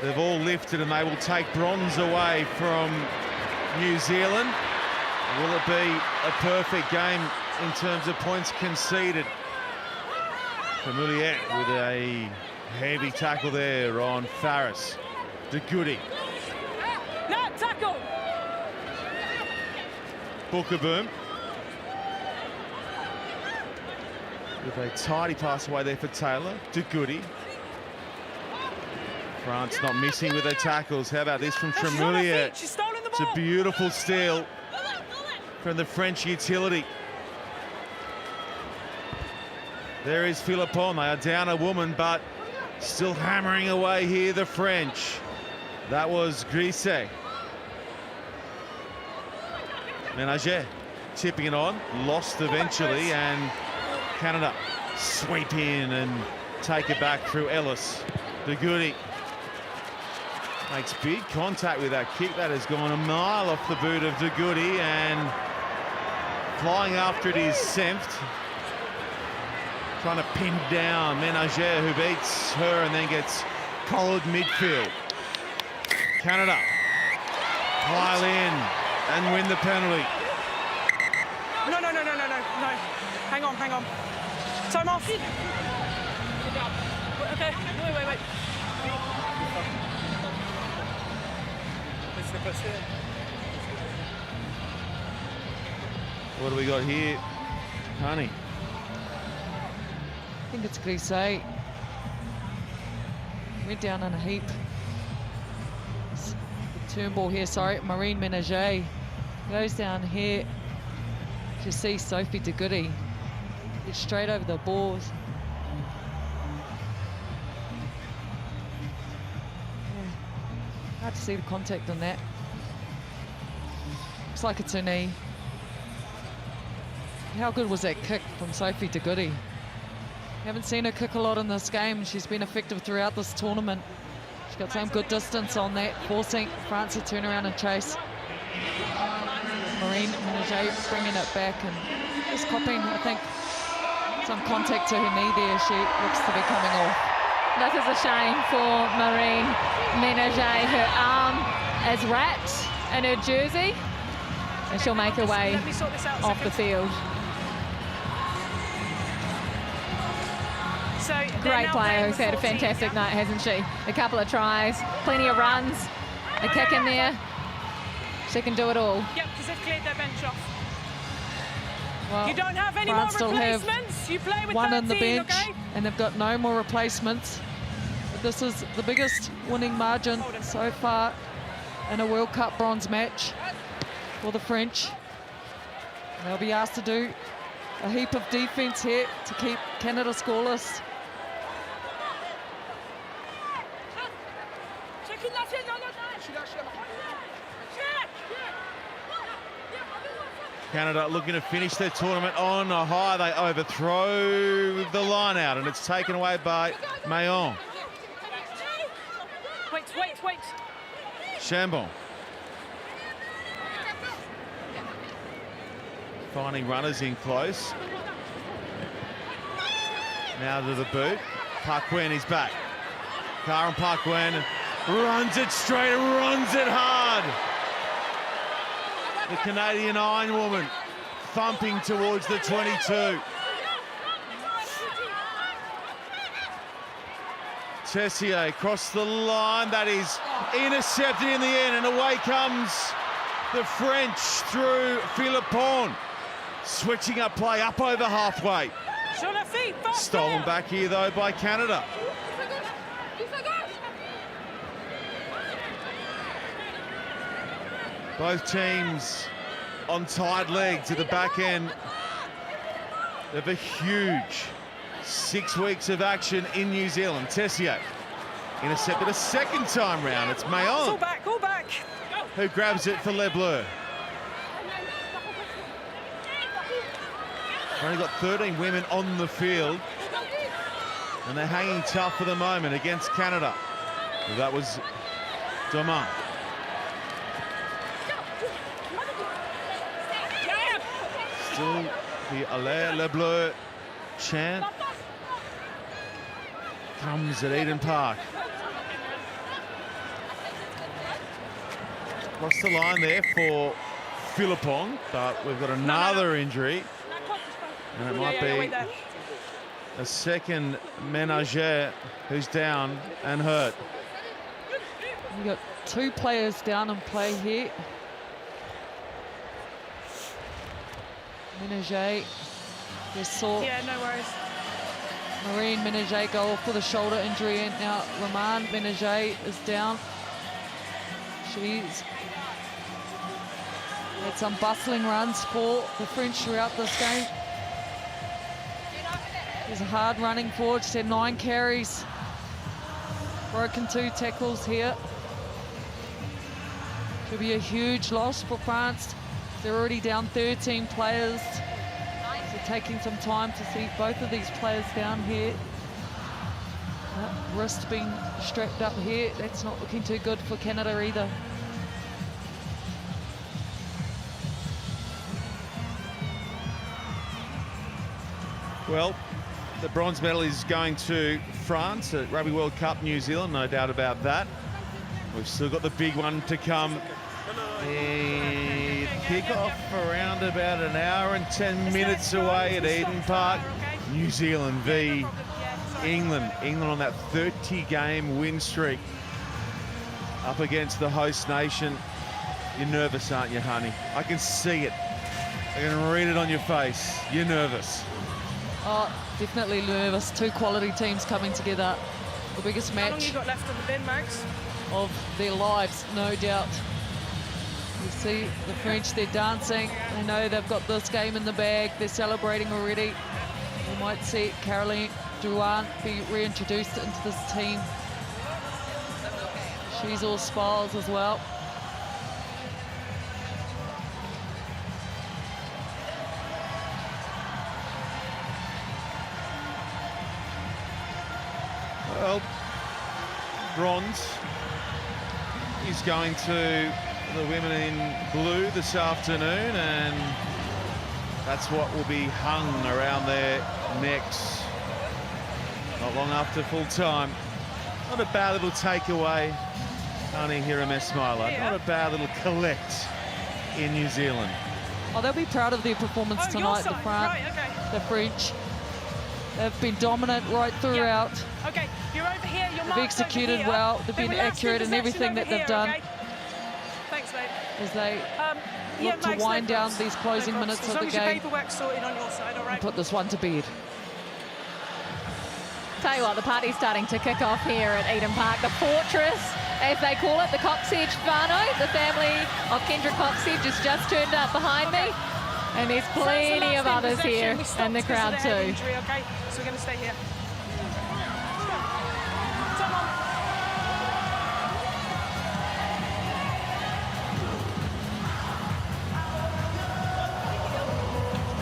They've all lifted and they will take bronze away from New Zealand. Will it be a perfect game in terms of points conceded? Tremoulier with a heavy tackle there on Farris. De Goody. No, tackle! Booker-Boom. With a tidy pass away there for Taylor. De Goody. France not missing with their tackles. How about this from She's on her Tremoulier? feet. She's stolen the It's a ball. beautiful steal from the French utility. There is Philippon. They are down a woman, but still hammering away here, the French. That was Grisset. Ménager tipping it on, lost eventually, and Canada sweep in and take it back through Ellis. De Goody makes big contact with that kick. That has gone a mile off the boot of De Goody, and flying after it is Senft. Trying to pin down Ménager, who beats her and then gets collared midfield. Canada pile in and win the penalty. No. Hang on. Time off. Okay, wait. What do we got here, Honey? I think it's Grisset. Went down in a heap. Turnbull here, sorry, Marine Ménager goes down here to see Sophie De Goody. Gets straight over the balls. Yeah. Hard to see the contact on that. Looks like it's her knee. How good was that kick from Sophie De Goody? Haven't seen her kick a lot in this game. She's been effective throughout this tournament. She's got some good distance on that, forcing France to turn around and chase. Marine Ménager bringing it back and just copying, I think, some contact to her knee there. She looks to be coming off. This is a shame for Marine Ménager. Her arm is wrapped in her jersey, and she'll make her way Let me sort this out a off the second. field. So they're Great now player playing who's with had a 14, fantastic yeah? night, hasn't she? A couple of tries, plenty of runs, a kick in there. She can do it all. Yep, because they've cleared their bench off. Well, You don't have any France more still have replacements. You play with one 13, on the bench, okay? and they've got no more replacements. But this is the biggest winning margin so far in a World Cup bronze match for the French. They'll be asked to do a heap of defence here to keep Canada scoreless. Canada looking to finish their tournament on a high. They overthrow the line out, and it's taken away by Mayon. Wait. Chambon. Finding runners in close. Now to the boot. Park Nguyen is back. Karen Park Nguyen runs it straight, runs it hard. The Canadian Iron Woman thumping towards the 22. Tessier across the line. That is intercepted in the end, and away comes the French through Philippon. Switching up play up over halfway. Sur la feet, fast Stolen there. back here though by Canada. Both teams on tied legs at the back end of a huge 6 weeks of action in New Zealand. Tessier intercepted a second time round. It's All Mayon back. who grabs it for Le Bleu. We've only got 13 women on the field, and they're hanging tough for the moment against Canada. That was Doman. Still the Allaire Le Bleu chant comes at Eden Park. Across the line there for Philippon, but we've got another injury, and it might wait be there. a second Ménager who's down and hurt. We've got 2 players down in play here. Ménager, just saw Yeah, no worries. Marine Ménager go off with a shoulder injury, and now Romain Ménager is down. She's had some bustling runs for the French throughout this game. She's a hard running forward. She's had 9 carries, broken 2 tackles here. Could be a huge loss for France. They're already down 13 players. So taking some time to see both of these players down here. Wrist being strapped up here. That's not looking too good for Canada either. Well, the bronze medal is going to France at Rugby World Cup New Zealand, no doubt about that. We've still got the big one to come. The kick-off around about an hour and 10 minutes away at Eden Park. New Zealand v England. England on that 30-game win streak up against the host nation. You're nervous, aren't you, honey? I can see it. I can read it on your face. You're nervous. Oh, definitely nervous. 2 quality teams coming together. The biggest match. How long you got left on the bin, Max? Of their lives, no doubt. You see the French, they're dancing. They know they've got this game in the bag. They're celebrating already. We might see Caroline Drouin be reintroduced into this team. She's all smiles as well. Well, bronze is going to the women in blue this afternoon, and that's what will be hung around their necks not long after full time. Not a bad little takeaway, Tani Hiramesmaila. Not a bad little collect in New Zealand. Oh, they'll be proud of their performance tonight, the French. They've been dominant right throughout. Okay, you're over here. You're They've executed well. They've been accurate in everything that they've done. Thanks, mate. As they look to wind down these closing minutes of the game sorted on your side, all right? and put this one to bed. Tell you what, the party's starting to kick off here at Eden Park. The fortress, as they call it, the Coxedge whānau, the family of Kendra Coxedge has just turned up behind me. And there's plenty of others here in the crowd too. Injury, okay? So we're going to stay here.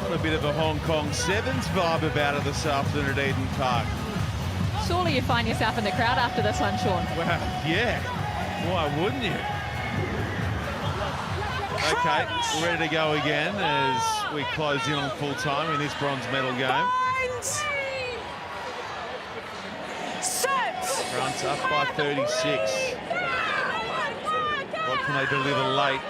Got a bit of a Hong Kong Sevens vibe about it this afternoon at Eden Park. Surely you find yourself in the crowd after this one, Sean. Well, yeah. Why wouldn't you? Okay, we're ready to go again as we close in on full time in this bronze medal game. France up by 36. What can they deliver late?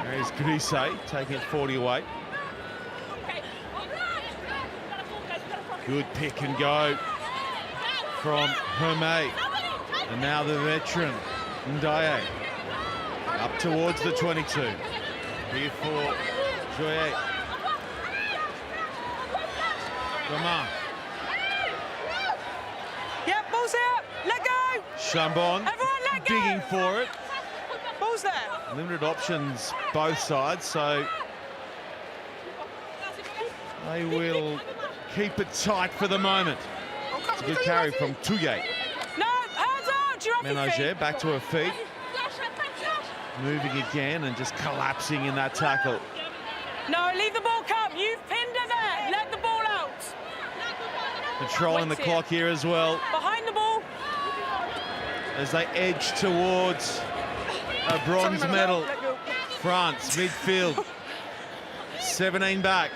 There's Grisey taking it 40 away. Good pick and go from Hermé, and now the veteran Ndiaye up towards the 22. Here for Joyet. Romain. Yep, ball's here. Let go. Chambon digging for it. Ball's there. Limited options both sides, so they will keep it tight for the moment. It's a good carry from Touguet. No, hands out. You're off your feet. Ménager back to her feet. Moving again and just collapsing in that tackle. No, leave the ball come. You've pinned her there. Let the ball out. Controlling the clock here as well. Behind the ball. As they edge towards a bronze medal. France, midfield. 17 back.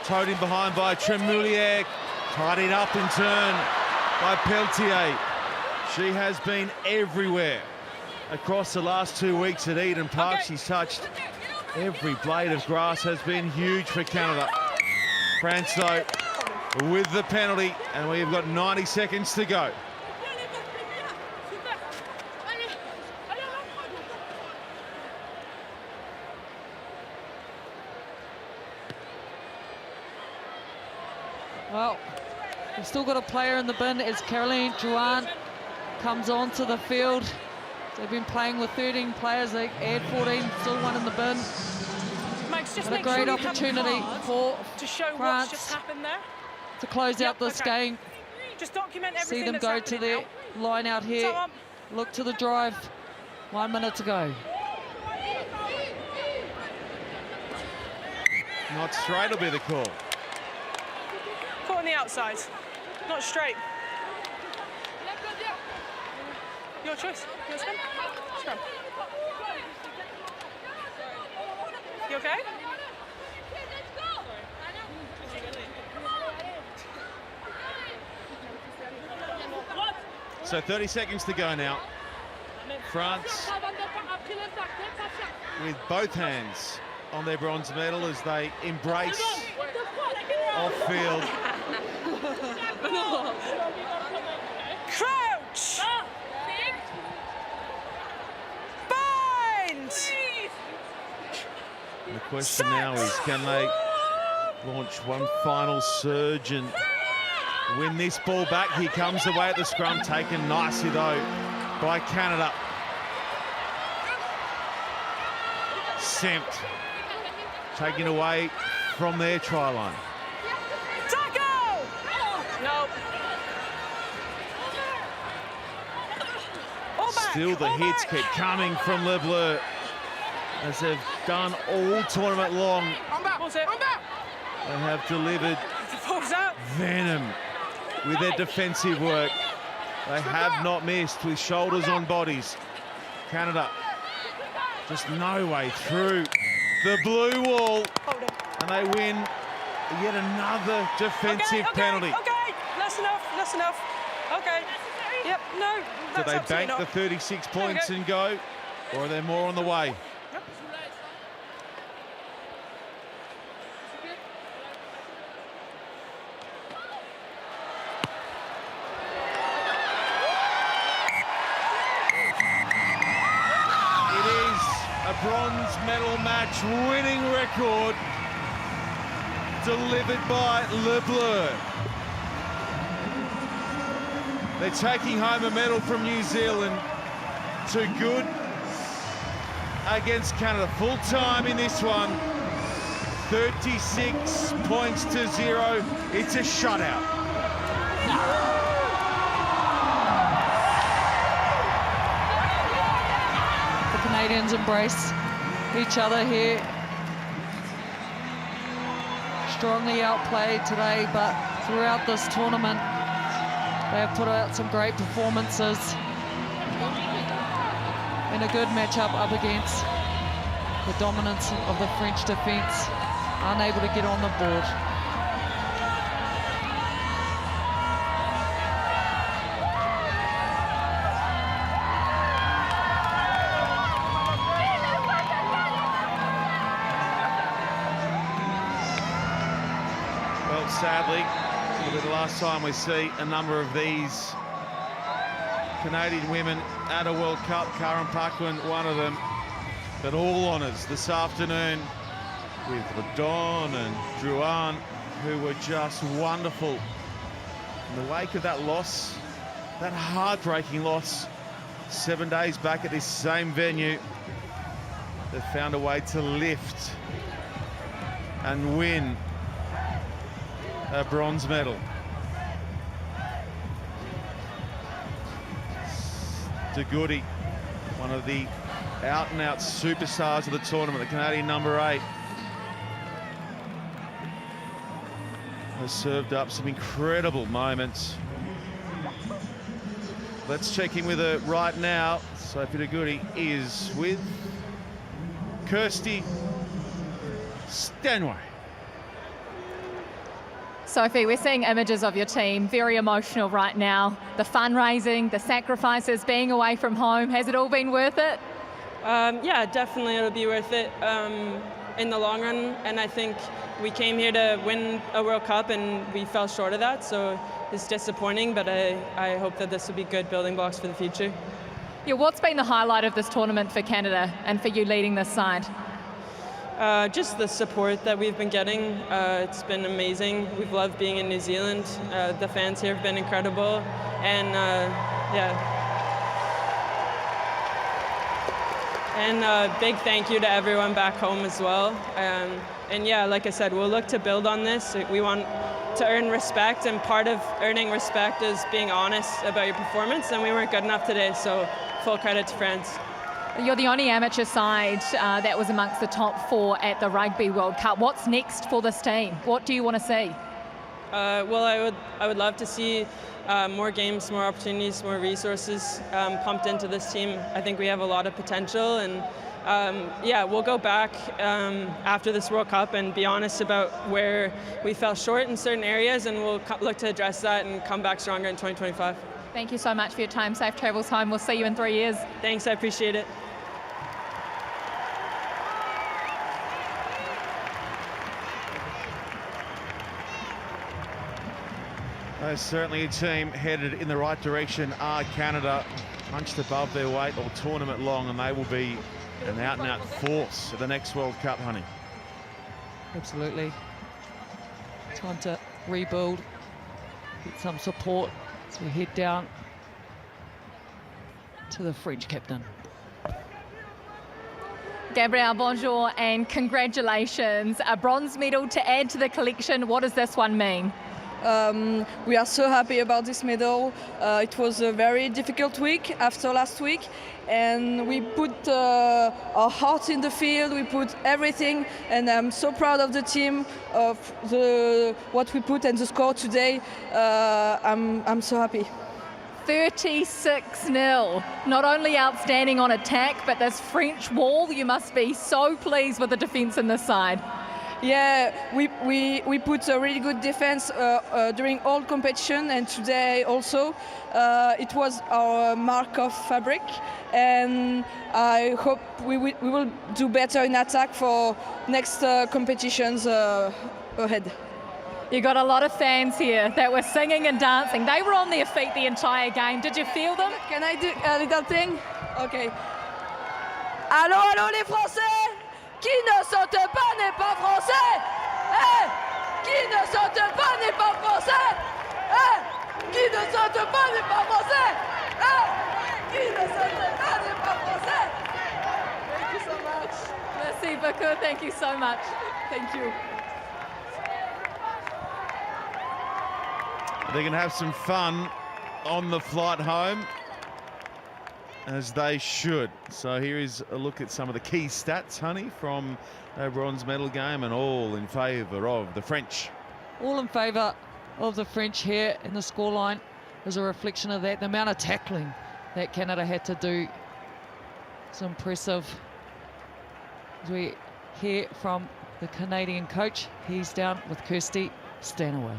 Towed in behind by Tremoulière. Tidied up in turn by Peltier. She has been everywhere across the last 2 weeks at Eden Park. She's touched every blade of grass, has been huge for Canada. France, though, with the penalty, and we've got 90 seconds to go. Well, we've still got a player in the bin as Caroline Drouin comes onto the field. They've been playing with 13 players, they add 14, still one in the bin. Max, just But a great opportunity for to show France what's just happened there. to close out this game. Just document everything. See them that's go to happening their line out here. Look to the drive. 1 minute to go. Not straight will be the call. Caught on the outside, not straight. Your choice. Your spin. Scrum. You okay? So 30 seconds to go now. France with both hands on their bronze medal as they embrace off-field. Crouch! Bind! And the question now is, can they launch one final surge and win this ball back? Here comes away at the scrum, taken nicely though by Canada. Sempt taken away from their try line. Tackle! No. Still the hits keep coming from Le Bleu, as they've done all tournament long. They have delivered venom with their defensive work. They have not missed with shoulders on bodies. Canada just no way through the blue wall, and they win yet another defensive penalty. Okay, that's enough. Okay, yep, no. Do they bank the 36 points and go, or are there more on the way? A bronze medal match winning record delivered by Le Bleu. They're taking home a medal from New Zealand. Too good against Canada. Full time in this one. 36 points to 0. It's a shutout. Canadians embrace each other here. Strongly outplayed today, but throughout this tournament, they have put out some great performances in a good matchup up against the dominance of the French defence, unable to get on the board. Sadly, it'll be the last time we see a number of these Canadian women at a World Cup. Karen Paquin, one of them. But all honours this afternoon with Ledon and Drouin, who were just wonderful. In the wake of that loss, that heartbreaking loss, 7 days back at this same venue, they found a way to lift and win a bronze medal. Djigouti, one of the out-and-out superstars of the tournament, the Canadian number 8, has served up some incredible moments. Let's check in with her right now. Sophie Djigouti is with Kirsty Stanway. Sophie, we're seeing images of your team, very emotional right now. The fundraising, the sacrifices, being away from home, has it all been worth it? Yeah, definitely it'll be worth it in the long run. And I think we came here to win a World Cup and we fell short of that. So it's disappointing, but I hope that this will be good building blocks for the future. Yeah, what's been the highlight of this tournament for Canada and for you leading this side? just the support that we've been getting. It's been amazing. We've loved being in New Zealand. The fans here have been incredible. And yeah. And a big thank you to everyone back home as well. And yeah, like I said, we'll look to build on this. We want to earn respect, and part of earning respect is being honest about your performance, and we weren't good enough today, so full credit to France. You're the only amateur side that was amongst the top 4 at the Rugby World Cup. What's next for this team? What do you want to see? Well, I would love to see more games, more opportunities, more resources pumped into this team. I think we have a lot of potential, and yeah, we'll go back after this World Cup and be honest about where we fell short in certain areas, and we'll look to address that and come back stronger in 2025. Thank you so much for your time. Safe travels home. We'll see you in 3 years. Thanks, I appreciate it. Certainly a team headed in the right direction are Canada, punched above their weight all tournament long, and they will be an out-and-out force at the next World Cup, honey. Absolutely. Time to rebuild, get some support as we head down to the French captain. Gabrielle, bonjour and congratulations. A bronze medal to add to the collection. What does this one mean? We are so happy about this medal. It was a very difficult week after last week, and we put our heart in the field, we put everything, and I'm so proud of the team, of what we put and the score today. I'm so happy. 36-0. Not only outstanding on attack, but this French wall, you must be so pleased with the defence in this side. Yeah, we put a really good defense during all competition, and today also. It was our mark of fabric, and I hope we will do better in attack for next competitions ahead. You got a lot of fans here that were singing and dancing. They were on their feet the entire game. Did you feel them? Can I do a little thing? Okay. Allô, allô les Français! Qui ne saute pas n'est pas français! Hey! Qui ne saute pas n'est pas français! Hey! Qui ne saute pas n'est pas français! Hey! Qui ne saute pas n'est pas français! Thank you so much. Merci beaucoup. Thank you so much. Thank you. They're going to have some fun on the flight home, as they should. So here is a look at some of the key stats, honey, from a bronze medal game, and all in favour of the French. All in favour of the French here, in the scoreline is a reflection of that. The amount of tackling that Canada had to do is impressive. As we hear from the Canadian coach, he's down with Kirsty Stanaway.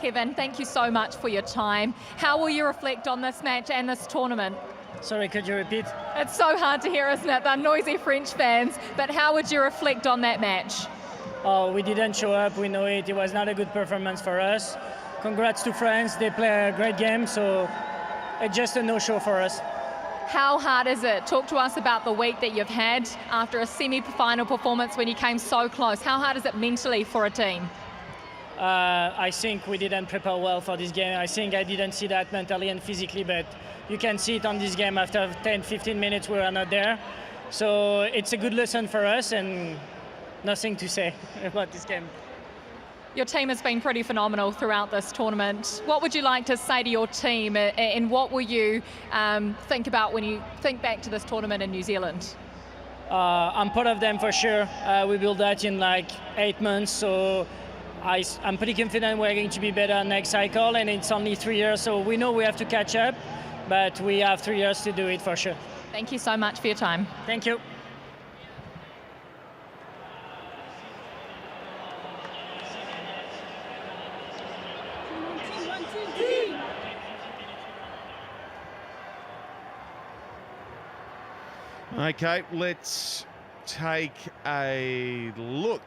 Kevin, thank you so much for your time. How will you reflect on this match and this tournament? Sorry, could you repeat? It's so hard to hear, isn't it? They're noisy French fans, but how would you reflect on that match? Oh, we didn't show up, we know it. It was not a good performance for us. Congrats to France, they play a great game, so it's just a no-show for us. How hard is it? Talk to us about the week that you've had after a semi-final performance when you came so close. How hard is it mentally for a team? I think we didn't prepare well for this game. I think I didn't see that mentally and physically, but you can see it on this game. After 10-15 minutes we were not there. So it's a good lesson for us, and nothing to say about this game. Your team has been pretty phenomenal throughout this tournament. What would you like to say to your team, and what will you think about when you think back to this tournament in New Zealand? I'm proud of them for sure. We built that in like 8 months, so I'm pretty confident we're going to be better next cycle, and it's only 3 years, so we know we have to catch up, but we have 3 years to do it for sure. Thank you so much for your time. Thank you. Okay, let's take a look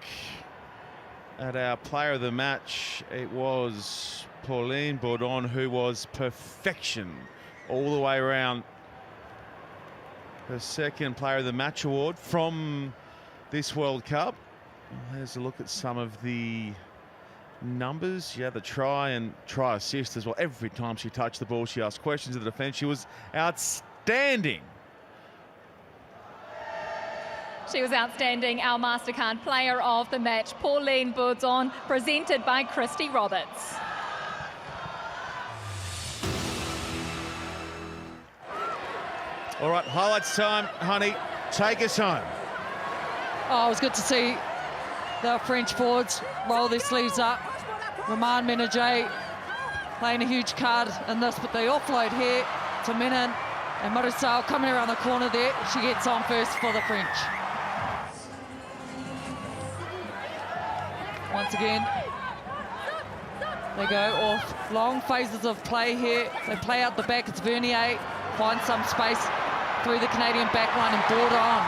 at our player of the match. It was Pauline Bourdon, who was perfection all the way around. her second Player of the Match award from this World Cup. There's a look at some of the numbers. Yeah, the try and try assist as well. Every time she touched the ball, she asked questions of the defence. She was outstanding. She was outstanding. Our MasterCard Player of the Match, Pauline Bourdon, presented by Christy Roberts. All right, highlights time, honey. Take us home. Oh, it was good to see the French forwards roll their sleeves up. Romain Ménager playing a huge card in this, but they offload here to Menin, and Marusal coming around the corner there. She gets on first for the French. Once again, they go off long phases of play here. They play out the back. It's Vernier, finds some space through the Canadian back line, and Bourdon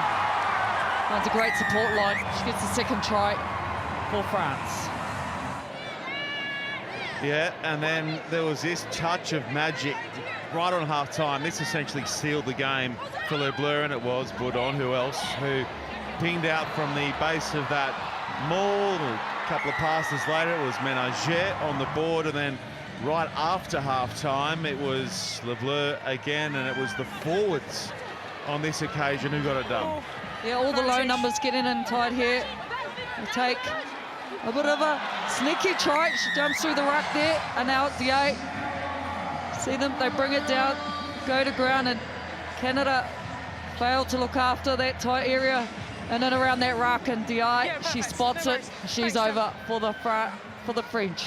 finds a great support line. She gets the second try for France. Yeah, and then there was this touch of magic right on half-time. This essentially sealed the game for Le Bleu, and it was Bourdon, who pinged out from the base of that maul. A couple of passes later, it was Ménager on the board, and then right after half-time, it was Le Bleu again, and it was the forwards on this occasion who got it done. Yeah, all the low numbers getting in tight here. They take a bit of a sneaky try. She jumps through the ruck there, and now it's Diaye. See them, they bring it down, go to ground, and Canada failed to look after that tight area and then around that ruck, and Diaye, she spots it. She's over for the French.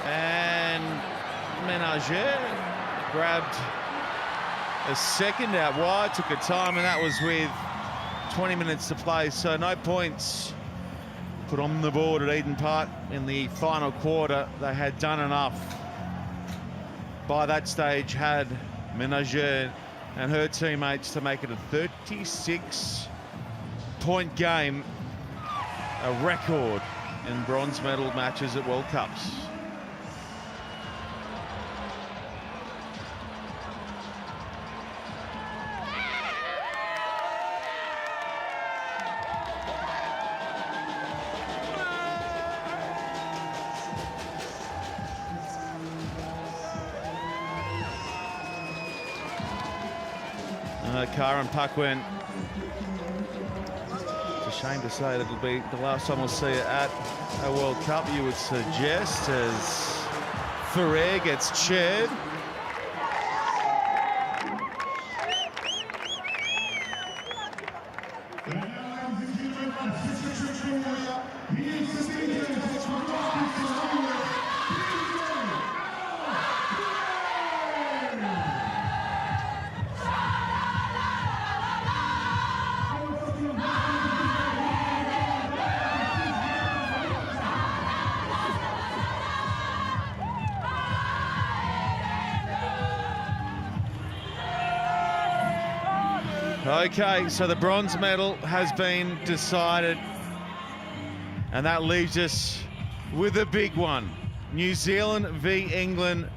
And Ménager grabbed a second out wide, took a time, and that was with 20 minutes to play, so no points put on the board at Eden Park in the final quarter. They had done enough. By that stage, had Ménager and her teammates to make it a 36-point game, a record in bronze medal matches at World Cups. Karen Paquin. It's a shame to say that it'll be the last time we'll see it at a World Cup, you would suggest, as Ferrer gets chaired. Okay, so the bronze medal has been decided, and that leaves us with a big one. New Zealand v England,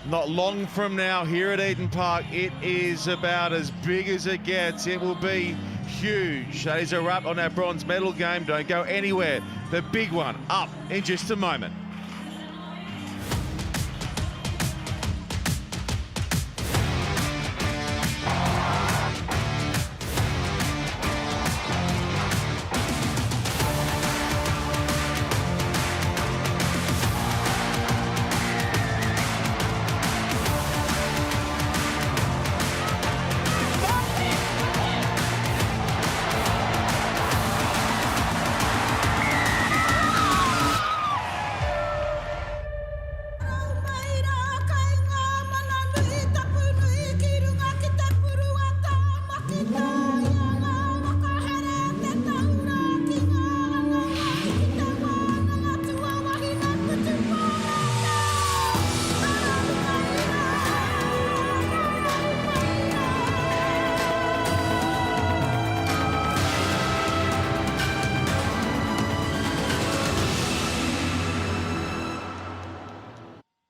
not long from now here at Eden Park. It is about as big as it gets. It will be huge. That is a wrap on our bronze medal game. Don't go anywhere. The big one up in just a moment.